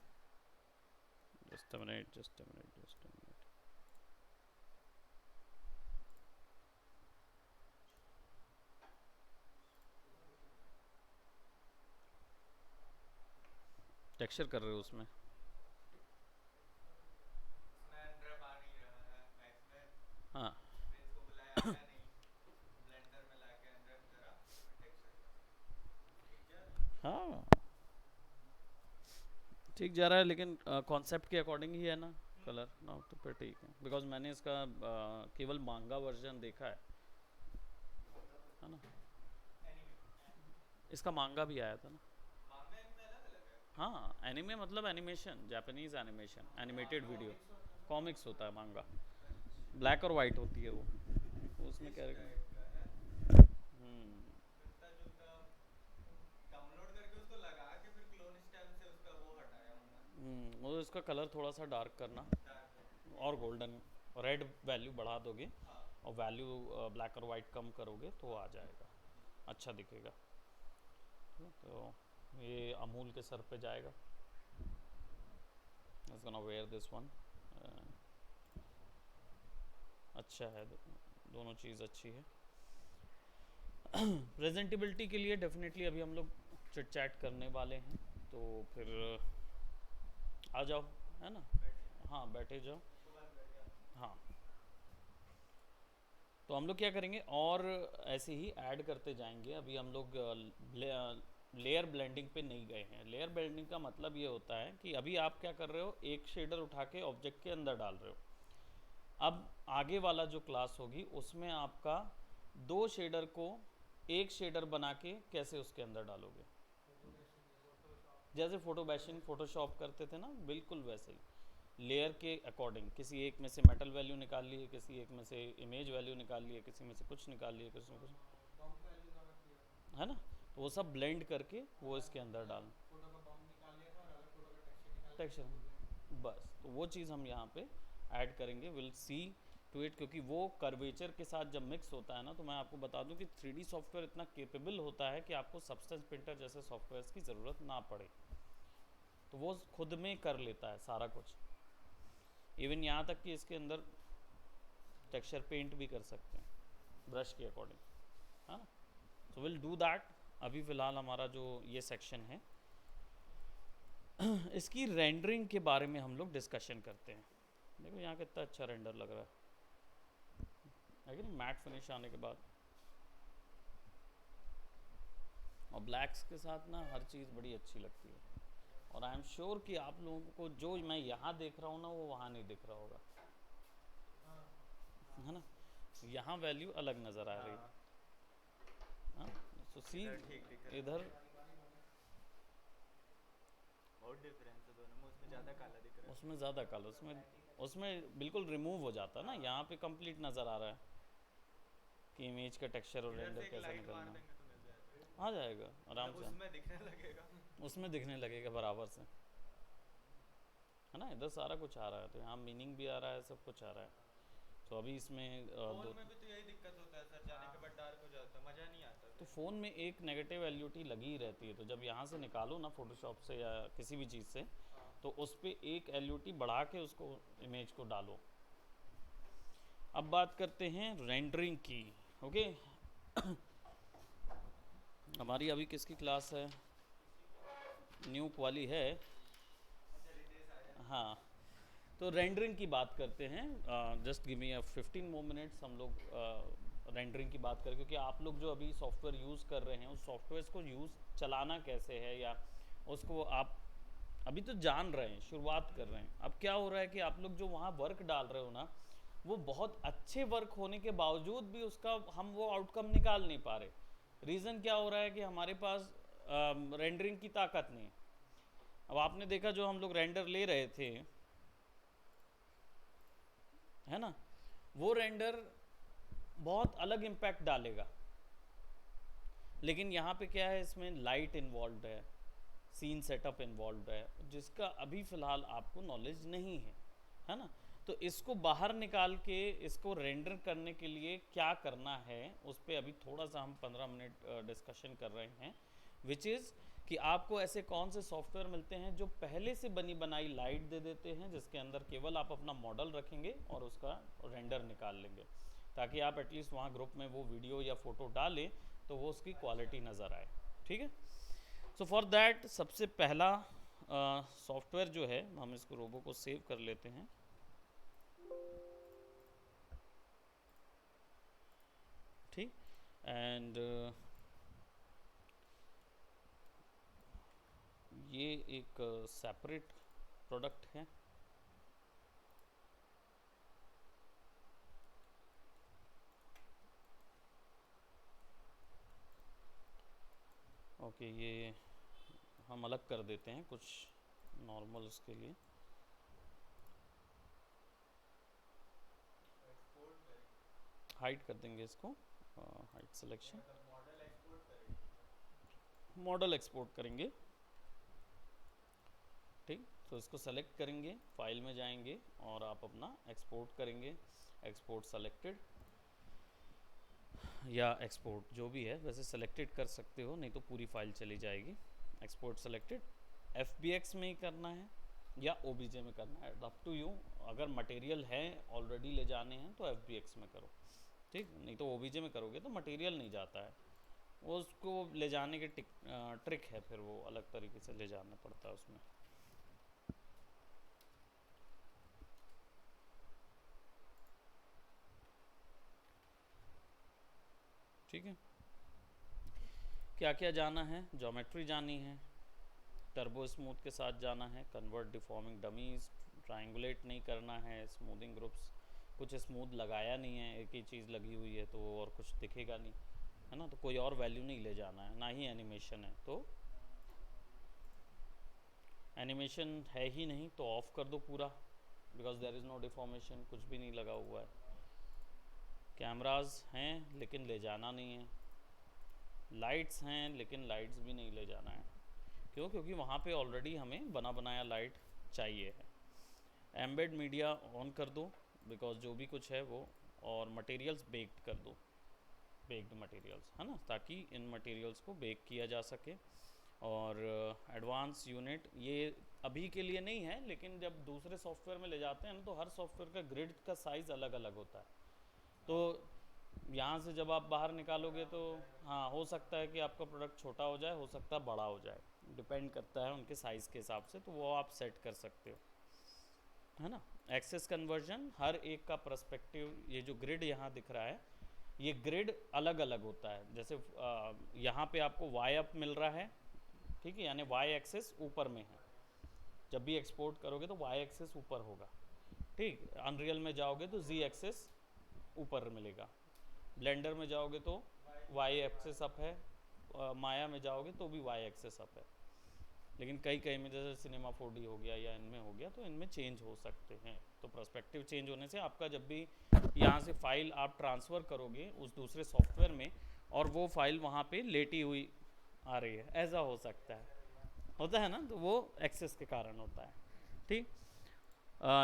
Speaker 1: just a minute, just a minute, just a minute. Texture कर रहे हो उसमें, हाँ हाँ ठीक जा रहा है, लेकिन कॉन्सेप्ट के अकॉर्डिंग ही है ना कलर ना, तो फिर ठीक है, बिकॉज मैंने इसका केवल मांगा वर्जन देखा है ना। इसका मांगा भी आया था ना, हाँ एनिमे मतलब animation, Japanese animation, animated video, comics होता है मांगा, ब्लैक और वाइट होती है वो उसमें कैरेक्टर। वो इसका कलर थोड़ा सा डार्क करना, और गोल्डन रेड वैल्यू बढ़ा दोगे, और वैल्यू ब्लैक और वाइट कम करोगे तो आ जाएगा, अच्छा दिखेगा। तो ये अमूल के सर पे जाएगा, it's gonna wear this one. अच्छा है, दोनों चीज़ अच्छी है। प्रेजेंटेबिलिटी के लिए डेफिनेटली अभी हम लोग चिट चैट करने वाले हैं, तो फिर आ जाओ, है ना। हाँ बैठे जाओ। हाँ तो हम लोग क्या करेंगे और ऐसे ही ऐड करते जाएंगे। अभी हम लोग लेयर ब्लेंडिंग पे नहीं गए हैं। लेयर ब्लेंडिंग का मतलब ये होता है कि अभी आप क्या कर रहे हो, एक शेडर उठा के ऑब्जेक्ट के अंदर डाल रहे हो। अब आगे वाला जो क्लास होगी उसमें आपका दो शेडर को एक शेडर बना के कैसे उसके अंदर डालोगे, जैसे फोटोशॉप करते थे ना, बिल्कुल वैसे ही लेयर के अकॉर्डिंग किसी एक में से मेटल वैल्यू निकाल लिए, किसी एक में से इमेज वैल्यू निकाल लिए, किसी में से कुछ निकाल लिए, किसी में कुछ, है ना। तो वो सब ब्लेंड करके वो इसके अंदर डाल टेक्सचर, बस तो वो चीज़ हम यहाँ पे ऐड करेंगे। विल सी टू इट, क्योंकि वो कर्वेचर के साथ जब मिक्स होता है ना, तो मैं आपको बता दूं कि 3D सॉफ्टवेयर इतना केपेबल होता है कि आपको सब्सटेंस प्रिंटर जैसे सॉफ्टवेयर की ज़रूरत ना पड़े, तो वो खुद में कर लेता है सारा कुछ। इवन यहाँ तक कि इसके अंदर टेक्सचर पेंट भी कर सकते हैं ब्रश के अकॉर्डिंग, है ना। So will do that. अभी फ़िलहाल हमारा जो ये सेक्शन है इसकी रेंडरिंग के बारे में हम लोग डिस्कशन करते हैं। देखो यहाँ कितना अच्छा रेंडर लग रहा है कि नहीं, मैट फिनिश आने के बाद। और ब्लैक्स के साथ ना हर चीज़ बड़ी अच्छी लगती है। और आई एम श्योर कि आप लोगों को जो मैं यहाँ देख रहा हूँ ना, वो वहाँ नहीं दिख रहा होगा, है ना। यहाँ वैल्यू अलग नज़र आ रही है। तो सी इधर
Speaker 2: बहुत डिफरेंस है दोनों में, उसमें ज़्यादा काला दिख रहा है।
Speaker 1: उसमें ज़्यादा कलर, उसमें बिल्कुल रिमूव हो जाता है ना, यहाँ पे कंप्लीट नज़र आ रहा है कि इमेज का टेक्सचर और
Speaker 2: इधर
Speaker 1: रेंडर
Speaker 2: से एक
Speaker 1: कैसे
Speaker 2: लाइट मार
Speaker 1: निकलना है।
Speaker 2: देंगे तो मिल जाएगा,
Speaker 1: आ जाएगा आराम
Speaker 2: मतलब
Speaker 1: से,
Speaker 2: उसमें दिखने लगेगा।
Speaker 1: उसमें दिखने लगेगा बराबर से, है ना। इधर सारा कुछ आ रहा है, तो यहाँ मीनिंग भी आ रहा है, सब कुछ आ रहा है। तो अभी इसमें
Speaker 2: फोन
Speaker 1: दो,
Speaker 2: में भी तो यही दिक्कत होता है सर, जाने के बाद डार्क हो जाता है, मज़ा नहीं आता
Speaker 1: तो
Speaker 2: फिर।
Speaker 1: फ़ोन में एक नेगेटिव एलयूटी लगी ही रहती है, तो जब यहाँ से निकालो ना फोटोशॉप से या किसी भी चीज़ से,
Speaker 2: हाँ
Speaker 1: तो उस पर एक एलयूटी बढ़ा के उसको इमेज को डालो। अब बात करते हैं रेंडरिंग की। ओके हमारी अभी किसकी क्लास है, न्यू वाली है।
Speaker 2: अच्छा रितेश आया।
Speaker 1: हाँ तो रेंडरिंग की बात करते हैं। Just give me 15 more minutes, हम लोग रेंडरिंग की बात करें, क्योंकि आप लोग जो अभी सॉफ्टवेयर यूज़ कर रहे हैं उस सॉफ्टवेयर को यूज़ चलाना कैसे है, या उसको आप अभी तो जान रहे हैं, शुरुआत कर रहे हैं। अब क्या हो रहा है कि आप लोग जो वहाँ वर्क डाल रहे हो ना, वो बहुत अच्छे वर्क होने के बावजूद भी उसका हम वो आउटकम निकाल नहीं पा रहे। रीज़न क्या हो रहा है कि हमारे पास रेंडरिंग की ताकत नहीं है। अब आपने देखा जो हम लोग रेंडर ले रहे थे, है ना, वो रेंडर बहुत अलग इम्पैक्ट डालेगा, लेकिन यहाँ पे क्या है, इसमें लाइट इन्वॉल्व है, सीन सेटअप इन्वॉल्व है, जिसका अभी फ़िलहाल आपको नॉलेज नहीं है ना। तो इसको बाहर निकाल के इसको रेंडर करने के लिए क्या करना है, उस पर अभी थोड़ा सा हम 15 मिनट डिस्कशन कर रहे हैं। विच इज़ कि आपको ऐसे कौन से सॉफ्टवेयर मिलते हैं जो पहले से बनी बनाई लाइट दे देते हैं, जिसके अंदर केवल आप अपना मॉडल रखेंगे और उसका रेंडर निकाल लेंगे, ताकि आप एटलीस्ट वहाँ ग्रुप में वो वीडियो या फ़ोटो डालें तो वो उसकी क्वालिटी नज़र आए। ठीक है। सो फॉर दैट सबसे पहला सॉफ्टवेयर जो है, हम इसको रोबो को सेव कर लेते हैं। ठीक। एंड ये एक सेपरेट प्रोडक्ट है। ओके ये हम अलग कर देते हैं कुछ नॉर्मल उसके लिए।
Speaker 2: एक्सपोर्ट करेंगे,
Speaker 1: हाइड कर देंगे इसको, हाइड
Speaker 2: ये
Speaker 1: सिलेक्शन,
Speaker 2: मतलब मॉडल एक्सपोर्ट करेंगे क्या?
Speaker 1: मॉडल एक्सपोर्ट करेंगे। ठीक। तो इसको सेलेक्ट करेंगे, फाइल में जाएंगे और आप अपना एक्सपोर्ट करेंगे। एक्सपोर्ट सेलेक्टेड या एक्सपोर्ट जो भी है, वैसे सेलेक्टेड कर सकते हो, नहीं तो पूरी फाइल चली जाएगी। एक्सपोर्ट सेलेक्टेड, FBX में ही करना है। या ओबीजे में करना है, अप टू यू। अगर मटेरियल है ऑलरेडी ले जाने हैं तो एफबीएक्स में करो, ठीक। नहीं तो ओबीजे में करोगे तो मटेरियल नहीं जाता है, वो उसको ले जाने के ट्रिक है, फिर वो अलग तरीके से ले जाना पड़ता है उसमें। ठीक है, क्या क्या जाना है, ज्योमेट्री जानी है, टर्बो स्मूथ के साथ जाना है, कन्वर्ट डिफॉर्मिंग डमीज, ट्रायंगुलेट नहीं करना है, स्मूथिंग ग्रुप्स, कुछ स्मूथ लगाया नहीं है, एक ही चीज़ लगी हुई है तो और कुछ दिखेगा नहीं, है ना, तो कोई और वैल्यू नहीं ले जाना है, ना ही एनिमेशन है, तो एनिमेशन है ही नहीं तो ऑफ कर दो पूरा, because there is no deformation, कुछ भी नहीं लगा हुआ है। कैमराज हैं लेकिन ले जाना नहीं है, लाइट्स हैं लेकिन लाइट्स भी नहीं ले जाना है, क्यों, क्योंकि वहाँ पे ऑलरेडी हमें बना बनाया लाइट चाहिए है। एम्बेड मीडिया ऑन कर दो, बिकॉज जो भी कुछ है वो, और मटेरियल्स बेक्ड कर दो, बेक्ड मटेरियल्स, है ना, ताकि इन मटेरियल्स को बेक किया जा सके। और एडवांस यूनिट ये अभी के लिए नहीं है, लेकिन जब दूसरे सॉफ्टवेयर में ले जाते हैं ना तो हर सॉफ्टवेयर का ग्रिड का साइज़ अलग अलग होता है, तो यहाँ से जब आप बाहर निकालोगे तो हाँ, हो सकता है कि आपका प्रोडक्ट छोटा हो जाए, हो सकता है बड़ा हो जाए, डिपेंड करता है उनके साइज़ के हिसाब से, तो वो आप सेट कर सकते हो, है ना। एक्सेस कन्वर्जन, हर एक का पर्सपेक्टिव, ये जो ग्रिड यहाँ दिख रहा है ये ग्रिड अलग अलग होता है, जैसे यहाँ पे आपको वाई अप मिल रहा है, ठीक है, यानी वाई एक्सेस ऊपर में है, जब भी एक्सपोर्ट करोगे तो वाई एक्सेस ऊपर होगा, ठीक। अनरियल में जाओगे तो जी एक्सेस ऊपर मिलेगा, ब्लेंडर में जाओगे तो वाई एक्सेस अप है, माया में जाओगे तो भी वाई एक्सेस अप है, लेकिन कई कई में जैसे सिनेमा 4D हो गया या इनमें हो गया तो इनमें चेंज हो सकते हैं, तो पर्सपेक्टिव चेंज होने से आपका जब भी यहाँ से फाइल आप ट्रांसफ़र करोगे उस दूसरे सॉफ्टवेयर में और वो फाइल वहाँ पे लेटी हुई आ रही है, ऐसा हो सकता है, होता है ना, तो वो एक्सेस के कारण होता है, ठीक।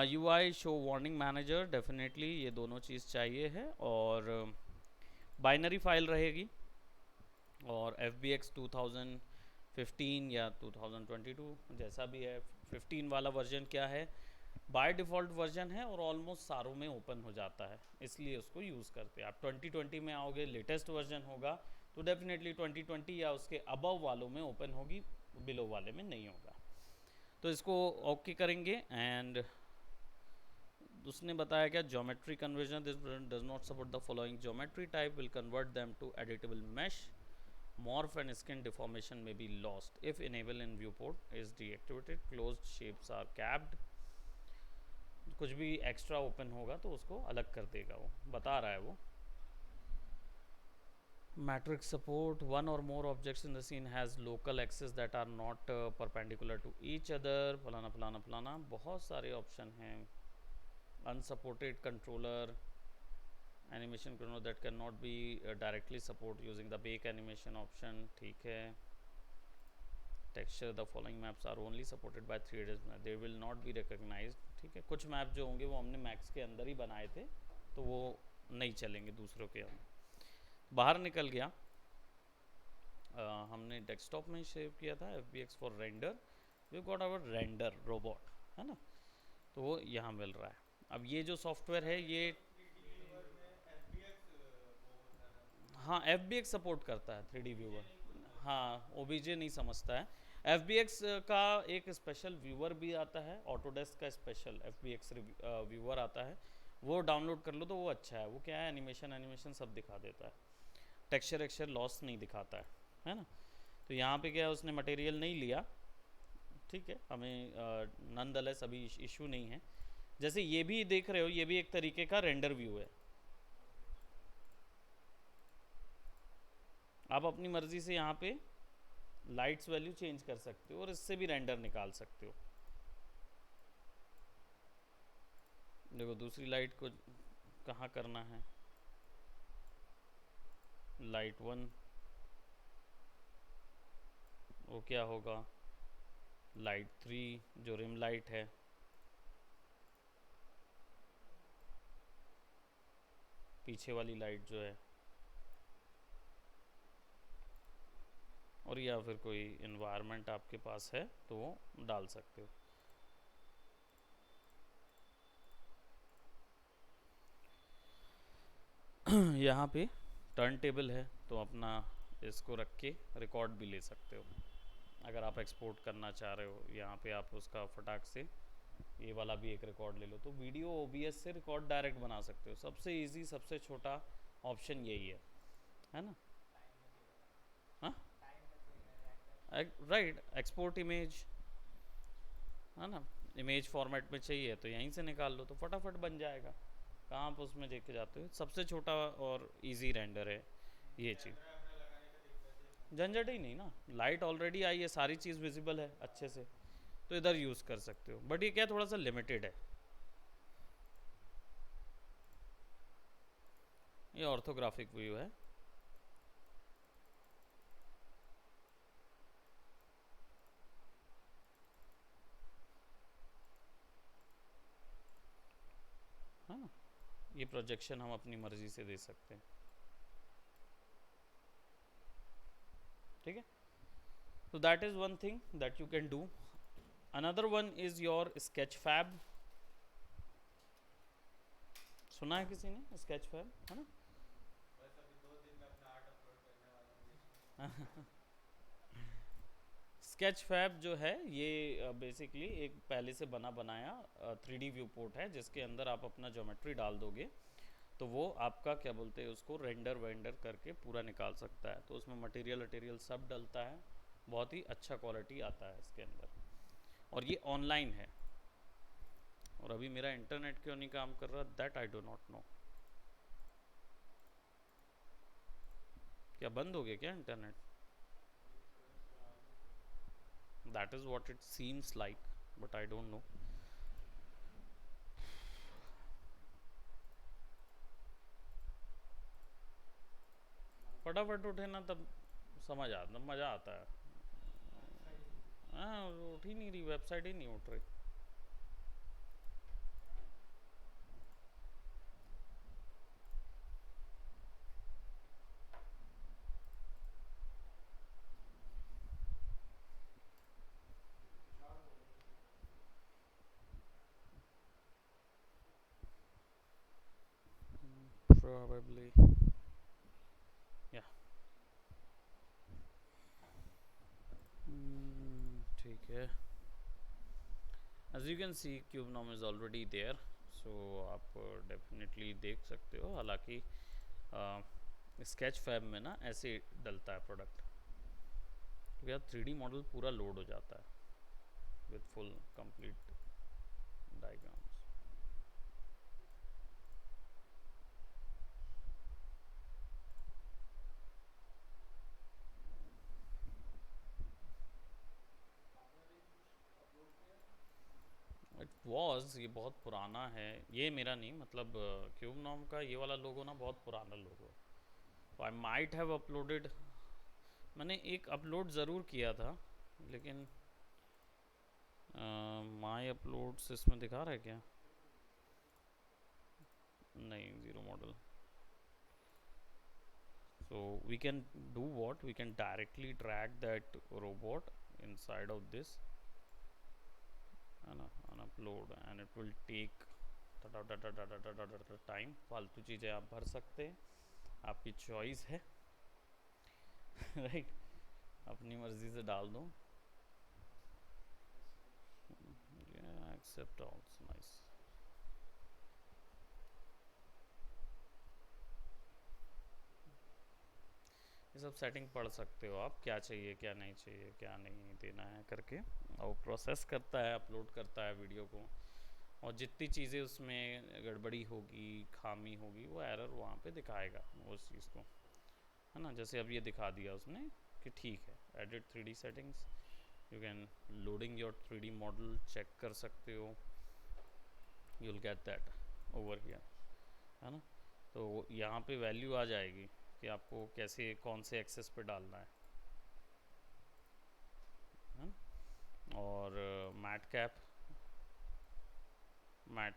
Speaker 1: UI show warning manager, definitely ये दोनों चीज़ चाहिए है, और बाइनरी फाइल रहेगी, और FBX 2015 या 2022 जैसा भी है, 15 वाला वर्जन क्या है, बाय डिफ़ॉल्ट वर्जन है और ऑलमोस्ट सारों में ओपन हो जाता है, इसलिए उसको यूज़ करते हैं। आप 2020 में आओगे, लेटेस्ट वर्जन होगा तो डेफिनेटली 2020 या उसके अबव वालों में ओपन होगी, बिलो वाले में नहीं होगा, तो इसको ओके करेंगे। एंड उसने बताया क्या, geometry conversion, this does not support the following geometry type, will convert them to editable mesh, morph and skin deformation may be lost if enable in viewport is deactivated, closed shapes are capped, कुछ भी एक्स्ट्रा ओपन होगा तो उसको अलग कर देगा, वो बता रहा है वो। Matrix support, one or more objects in the scene has local axes that are not perpendicular to each other, फलाना फलाना फलाना, बहुत सारे ऑप्शन हैं। Unsupported controller, animation controller that can not be directly support using the bake animation option, ठीक है। Texture, the following maps are only supported by 3ds, they will not be recognised, ठीक है। कुछ मैप जो होंगे वो हमने मैक्स के अंदर ही बनाए थे तो वो नहीं चलेंगे दूसरों के, हम बाहर निकल गया। हमने डेस्कटॉप में सेव किया था FBX for render, we got our render robot, है ना, तो वो यहाँ मिल रहा है। अब ये जो सॉफ्टवेयर है ये,
Speaker 2: 3D व्यूअर में FBX वो होता है।
Speaker 1: हाँ FBX सपोर्ट करता है 3D
Speaker 2: OBJ
Speaker 1: व्यूअर,
Speaker 2: नहीं समझता।
Speaker 1: हाँ OBJ नहीं समझता है। FBX का एक स्पेशल व्यूअर भी आता है, ऑटोडेस्क का स्पेशल FBX व्यूअर आता है, वो डाउनलोड कर लो तो वो अच्छा है, वो क्या है, एनिमेशन सब दिखा देता है, टेक्सचर एक्सचर लॉस नहीं दिखाता है ना। तो यहाँ पे क्या है, उसने मटेरियल नहीं लिया, ठीक है, हमें नॉनदलेस अभी इशू नहीं है। जैसे ये भी देख रहे हो, ये भी एक तरीके का रेंडर व्यू है, आप अपनी मर्जी से यहाँ पे लाइट्स वैल्यू चेंज कर सकते हो और इससे भी रेंडर निकाल सकते हो। देखो दूसरी लाइट को कहाँ करना है, लाइट 1, वो क्या होगा, लाइट 3 जो रिम लाइट है, पीछे वाली लाइट जो है, और या फिर कोई इन्वायरमेंट आपके पास है तो वो डाल सकते हो। यहाँ पे टर्न टेबल है, तो अपना इसको रख के रिकॉर्ड भी ले सकते हो। अगर आप एक्सपोर्ट करना चाह रहे हो, यहाँ पे आप उसका फटाक से ये वाला भी एक रिकॉर्ड ले लो, तो वीडियो ओबीएस से रिकॉर्ड डायरेक्ट बना सकते हो। सबसे इजी, सबसे छोटा ऑप्शन यही है ना? हाँ, राइट, एक्सपोर्ट इमेज, है ना? इमेज फॉर्मेट में चाहिए तो यहीं से निकाल लो, तो फटाफट बन जाएगा। कहाँ आप उसमें देख के जाते हो? सबसे छोटा और इजी रेंडर है ये चीज़।
Speaker 2: कैमरा वैमरा लगाने का दिक्कत है फोन में।
Speaker 1: झंझट ही नहीं ना, लाइट ऑलरेडी आई है, सारी चीज़ विजिबल है अच्छे से, तो इधर यूज़ कर सकते हो। बट ये क्या, थोड़ा सा लिमिटेड है। ये ऑर्थोग्राफिक व्यू है। हाँ, ये प्रोजेक्शन हम अपनी मर्जी से दे सकते हैं। ठीक है, तो that is one thing that you can do. Another one is your Sketchfab. सुना है किसी ने स्केच फैब, है ना?
Speaker 2: बस अभी 2 दिन में अपना आर्ट अपलोड करने वाला हूँ इसमें।
Speaker 1: स्केच फैब जो है ये बेसिकली एक पहले से बना बनाया 3D व्यू पोर्ट है, जिसके अंदर आप अपना ज्योमेट्री डाल दोगे तो वो आपका क्या बोलते हैं उसको, रेंडर वेंडर करके पूरा निकाल सकता है। तो उसमें मटेरियल वटेरियल सब डलता है, बहुत ही अच्छा क्वालिटी आता है इसके अंदर, और ये ऑनलाइन है। और अभी मेरा इंटरनेट क्यों नहीं काम कर रहा, that I do not know. क्या बंद हो गया क्या internet? That is what it seems like, but I don't know. फटाफट उठे ना तब समझ आता, मज़ा आता है। हाँ, उठ ही नहीं रही, वेबसाइट ही नहीं उठ रही। Probably, yeah. ठीक है, as you can see CubeNom is already there, so आप डेफिनेटली देख सकते हो। हालांकि स्केच फैब में ना ऐसे डलता है प्रोडक्ट, तो यार 3D मॉडल पूरा लोड हो जाता है with full complete diagrams. It was, ये बहुत पुराना है, ये मेरा नहीं, मतलब क्यूब नॉम का ये वाला लोगो ना बहुत पुराना लोगो है। तो आई माइट हैव अपलोडेड, मैंने एक अपलोड ज़रूर किया था, लेकिन माय अपलोड्स इसमें दिखा रहा है क्या? नहीं, zero model. So we can do what, we can directly drag that robot inside of this and upload, and it will take time. फालतू चीज़ें आप भर सकते हैं, आपकी चॉइस है। राइट, अपनी मर्जी से डाल दो। Except alls, nice. ये सब सेटिंग पढ़ सकते हो आप, क्या चाहिए क्या नहीं चाहिए, क्या नहीं देना है करके, और प्रोसेस करता है, अपलोड करता है वीडियो को। और जितनी चीज़ें उसमें गड़बड़ी होगी, खामी होगी, वो एरर वहाँ पे दिखाएगा उस चीज़ को, है ना? जैसे अब ये दिखा दिया उसने कि ठीक है, edit 3D settings, you can loading your 3D model, check कर सकते हो, you will get that over here, है ना? तो यहाँ पे वैल्यू आ जाएगी कि आपको कैसे, कौन से एक्सेस पे डालना है ना? और मैट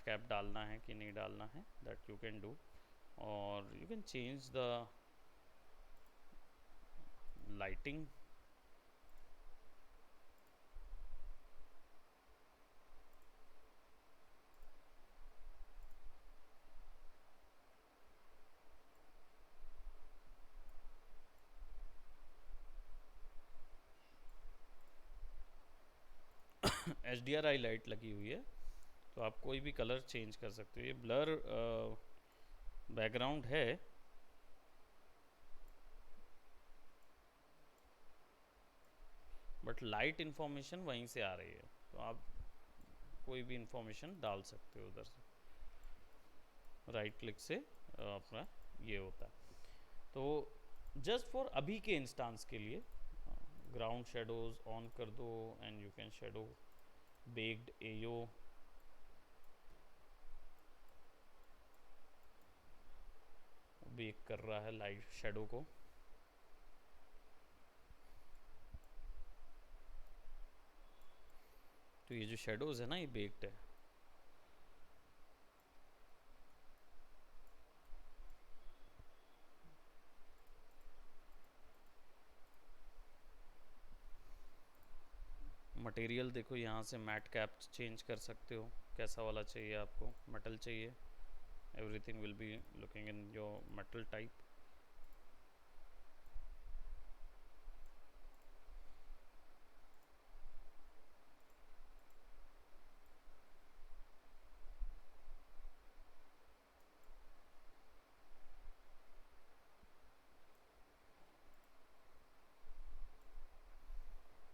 Speaker 1: कैप डालना है कि नहीं डालना है, दैट यू कैन डू। और you can change the lighting, HDRI light लगी हुई है, तो आप कोई भी कलर चेंज कर सकते हो। ये ब्लर बैकग्राउंड है, बट लाइट इन्फॉर्मेशन वहीं से आ रही है, तो आप कोई भी इंफॉर्मेशन डाल सकते हो उधर से। राइट क्लिक से अपना ये होता है। तो जस्ट फॉर अभी के इंस्टांस के लिए ग्राउंड शेडोज ऑन कर दो and you can shadow baked AO. Bake कर रहा है लाइट शेडो को। तो ये जो शेडोज है ना, ये बेक्ड है। मटेरियल देखो, यहाँ से मैट कैप चेंज कर सकते हो, कैसा वाला चाहिए आपको। मेटल चाहिए, everything will be looking in your metal type.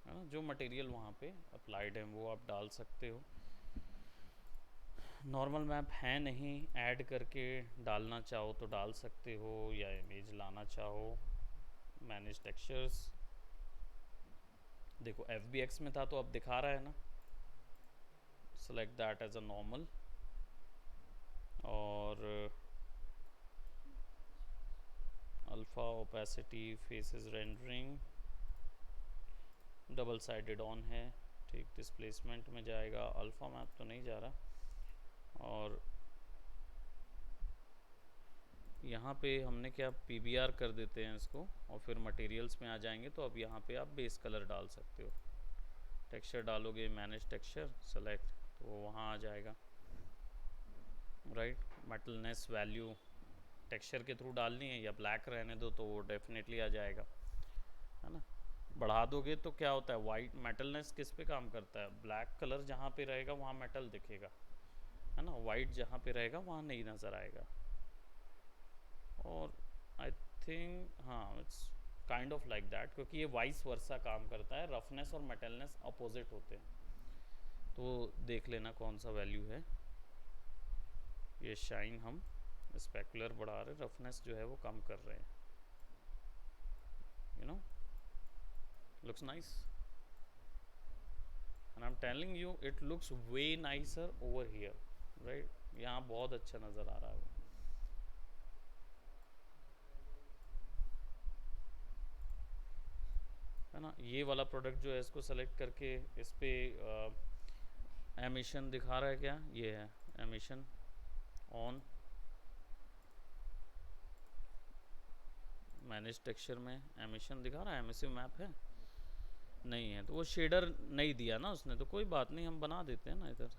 Speaker 1: है ना, जो मटेरियल वहाँ पे अप्लाइड है वो आप डाल सकते हो। नॉर्मल मैप है नहीं, ऐड करके डालना चाहो तो डाल सकते हो, या इमेज लाना चाहो। मैनेज टेक्सचर्स, देखो FBX में था तो अब दिखा रहा है ना। Select that as a normal, और alpha opacity faces rendering double sided on है। ठीक, डिस्प्लेसमेंट में जाएगा, अल्फा मैप तो नहीं जा रहा। और यहाँ पे हमने क्या PBR कर देते हैं इसको, और फिर मटेरियल्स में आ जाएंगे, तो अब यहाँ पे आप बेस कलर डाल सकते हो। टेक्सचर डालोगे, मैनेज टेक्सचर सेलेक्ट, तो वो वहाँ आ जाएगा। राइट, मेटलनेस वैल्यू टेक्सचर के थ्रू डालनी है या ब्लैक रहने दो तो वो डेफिनेटली आ जाएगा, है ना। बढ़ा दोगे तो क्या होता है, वाइट मेटलनेस किस पे काम करता है, ब्लैक कलर जहाँ पे रहेगा वहाँ मेटल दिखेगा, है ना। वाइट जहाँ पे रहेगा वहाँ नहीं नज़र आएगा। और आई थिंक हाँ, it's kind of like that, क्योंकि ये वाइस वर्सा काम करता है। रफनेस और मेटलनेस अपोजिट होते हैं, तो देख लेना कौन सा वैल्यू है। ये शाइन हम स्पेकुलर बढ़ा रहे, रफनेस जो है वो कम कर रहे हैं। You know, looks nice, and I'm telling you it looks way nicer over here, right। यहाँ बहुत अच्छा नज़र आ रहा है वो। है ना, ये वाला प्रोडक्ट जो है इसको सेलेक्ट करके इस पे एमिशन दिखा रहा है क्या, ये है एमिशन ऑन। मैनेज टेक्सचर में एमिशन दिखा रहा है, एमिसिव मैप है नहीं है, तो वो शेडर नहीं दिया ना उसने, तो कोई बात नहीं, हम बना देते हैं ना इधर।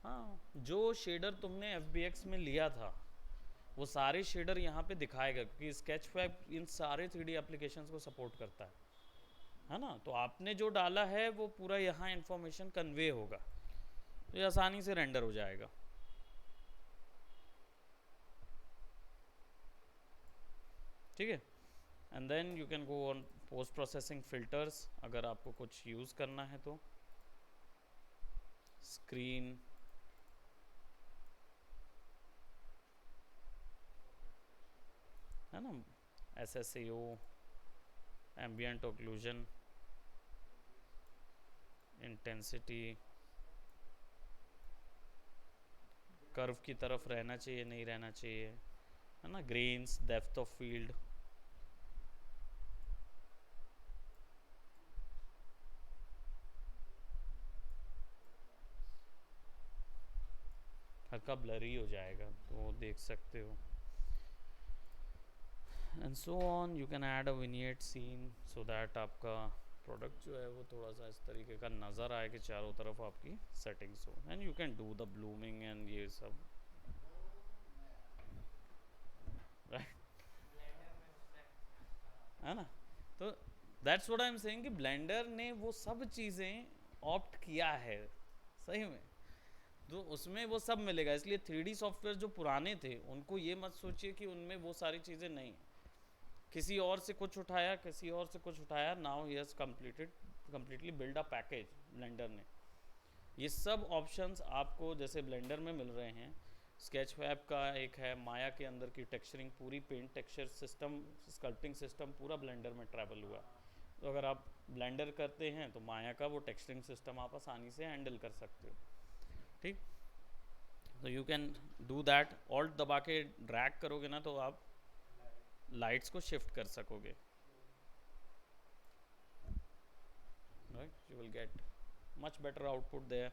Speaker 1: हाँ, जो शेडर तुमने FBX में लिया था वो सारे शेडर यहाँ पे दिखाएगा, क्योंकि स्केचफैब इन सारे 3D एप्लीकेशंस को सपोर्ट करता है ना। तो आपने जो डाला है वो पूरा यहाँ इंफॉर्मेशन कन्वे होगा, तो ये आसानी से रेंडर हो जाएगा। ठीक है, and then you can go on post processing filters, अगर आपको कुछ यूज़ करना है तो। स्क्रीन, है ना, SSAO, ambient occlusion, intensity, curve की तरफ रहना चाहिए नहीं रहना चाहिए, है ना, ग्रेन्स, डेप्थ ऑफ फील्ड। हल्का ब्लरी हो जाएगा तो देख सकते हो। And so on, you can add a vignette scene so that आपका प्रोडक्ट जो है वो थोड़ा सा इस तरीके का नज़र आए कि चारों तरफ आपकी सेटिंग्स हो। And you can do the blooming and ये सब, राइट। है ना। तो that's what I am saying कि ब्लेंडर ने वो सब चीज़ें ऑप्ट किया है सही में, तो उसमें वो सब मिलेगा। इसलिए 3D सॉफ्टवेयर जो पुराने थे उनको ये मत सोचिए कि उनमें वो सारी चीज़ें नहीं, किसी और से कुछ उठाया, किसी और से कुछ उठाया, now he has completely build a package blender ने। ये सब ऑप्शंस आपको जैसे ब्लेंडर में मिल रहे हैं, स्केचफैब का एक है, माया के अंदर की टेक्सचरिंग पूरी पेंट टेक्सचर सिस्टम, स्कल्पटिंग सिस्टम पूरा ब्लेंडर में ट्रैवल हुआ। तो अगर आप ब्लेंडर करते हैं तो माया का वो टेक्सचरिंग सिस्टम आप आसानी से हैंडल कर सकते हो, ठीक। तो you can do that, alt दबा के ड्रैग करोगे ना तो आप लाइट्स को शिफ्ट कर सकोगे, right. You will get much better output there.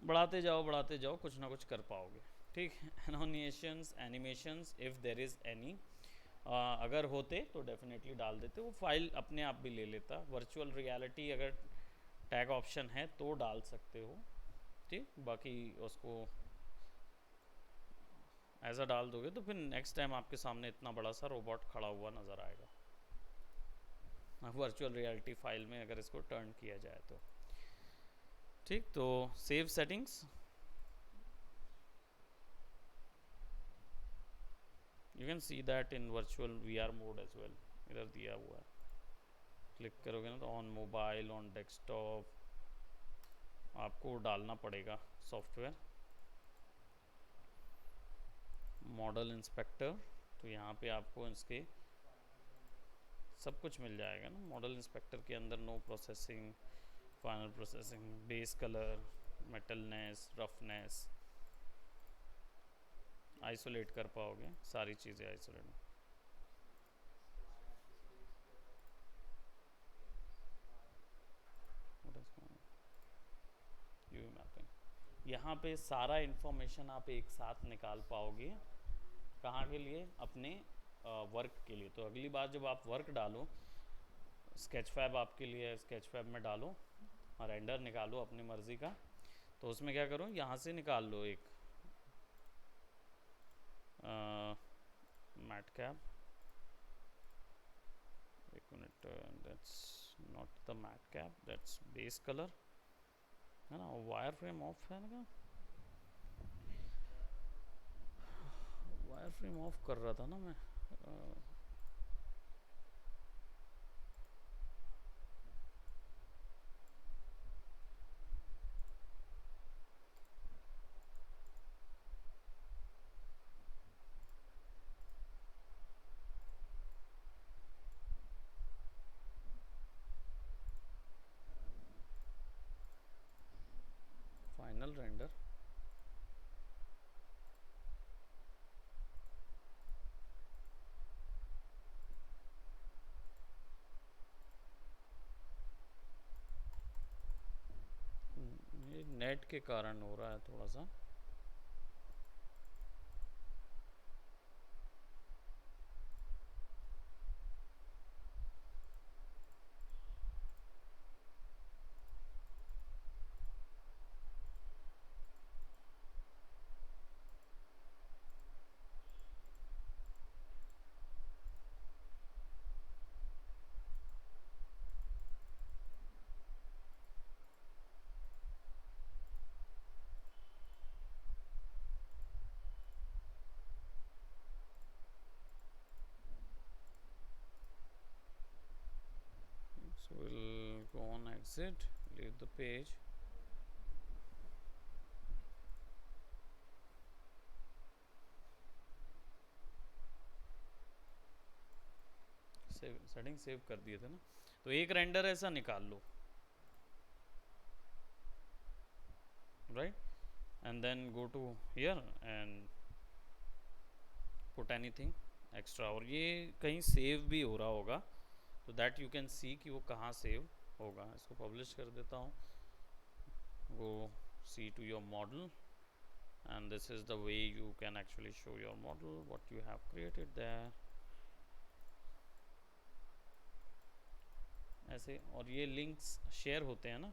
Speaker 1: बढ़ाते जाओ कुछ ना कुछ कर पाओगे, ठीक। Annotations, animations if there is any, अगर होते तो डेफिनेटली डाल देते, वो फाइल अपने आप भी ले लेता। वर्चुअल रियलिटी अगर टैग ऑप्शन है तो डाल सकते हो, ठीक। बाकी उसको ऐसा डाल दोगे तो फिर नेक्स्ट टाइम आपके सामने इतना बड़ा सा रोबोट खड़ा हुआ नज़र आएगा वर्चुअल रियलिटी फाइल में अगर इसको टर्न किया जाए तो, ठीक। तो save settings, you can see that in virtual VR mode as well, इधर दिया हुआ है। क्लिक करोगे ना तो ऑन मोबाइल, ऑन डेस्कटॉप, आपको डालना पड़ेगा सॉफ्टवेयर। मॉडल इंस्पेक्टर, तो यहाँ पे आपको इसके सब कुछ मिल जाएगा ना। मॉडल इंस्पेक्टर के अंदर no processing, final processing, base colour, metalness, roughness, isolate कर पाओगे सारी चीज़ें आइसोलेट। यूवी मैपिंग, यहाँ पे सारा इन्फॉर्मेशन आप एक साथ निकाल पाओगे। कहाँ के लिए? अपने वर्क के लिए। तो अगली बार जब आप वर्क डालो, स्केचफैब आपके लिए, स्केचफैब में डालो और रेंडर निकालो अपनी मर्ज़ी का, तो उसमें क्या करो, यहाँ से निकाल लो एक मैट कैप, एक minute, that's not the mat cap, that's base colour, है ना। वायर फ्रेम ऑफ है ना, वायर फ्रेम ऑफ कर रहा था ना मैं। फाइनल रेंडर, ये नेट के कारण हो रहा है थोड़ा सा। So we'll go on exit, leave the page. Setting save कर दिए थे ना, तो एक रेंडर ऐसा निकाल लो, right, and then go to here and put anything extra, और ये कहीं सेव भी हो रहा होगा तो दैट यू कैन सी कि वो कहाँ सेव होगा। इसको पब्लिश कर देता हूँ, go see to your model, and this is the way you can actually show your model what you have created there, ऐसे। और ये लिंक्स शेयर होते हैं ना,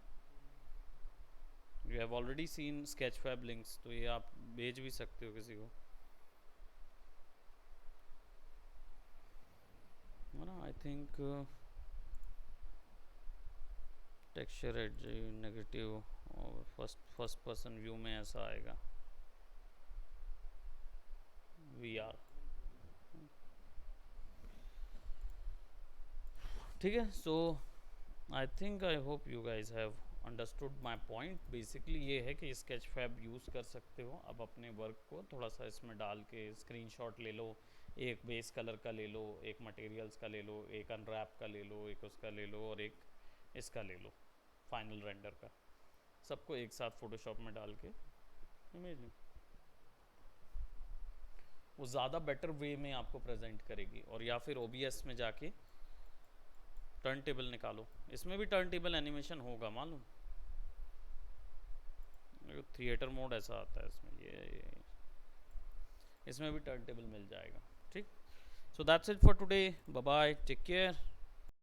Speaker 1: you have already seen Sketchfab links, तो ये आप भेज भी सकते हो किसी को, है ना। I think texture as negative और फर्स्ट पर्सन व्यू में ऐसा आएगा VR। ठीक है, so I think I hope you guys have understood my point. Basically ये है कि स्केच फैब यूज़ कर सकते हो अब अपने वर्क को थोड़ा सा इसमें डाल के स्क्रीनशॉट ले लो, एक बेस कलर का ले लो, एक मटेरियल्स का ले लो, एक अनरैप का ले लो, एक उसका ले लो और एक इसका ले लो फाइनल रेंडर का, सबको एक साथ फोटोशॉप में डाल के इमेज में वो ज़्यादा बेटर वे में आपको प्रेजेंट करेगी। और या फिर OBS में जाके टर्न टेबल निकालो, इसमें भी टर्न टेबल एनिमेशन होगा मालूम, थिएटर मोड ऐसा आता है इसमें, ये इसमें भी टर्न टेबल मिल जाएगा। ठीक, so that's it for today, bye bye, take care.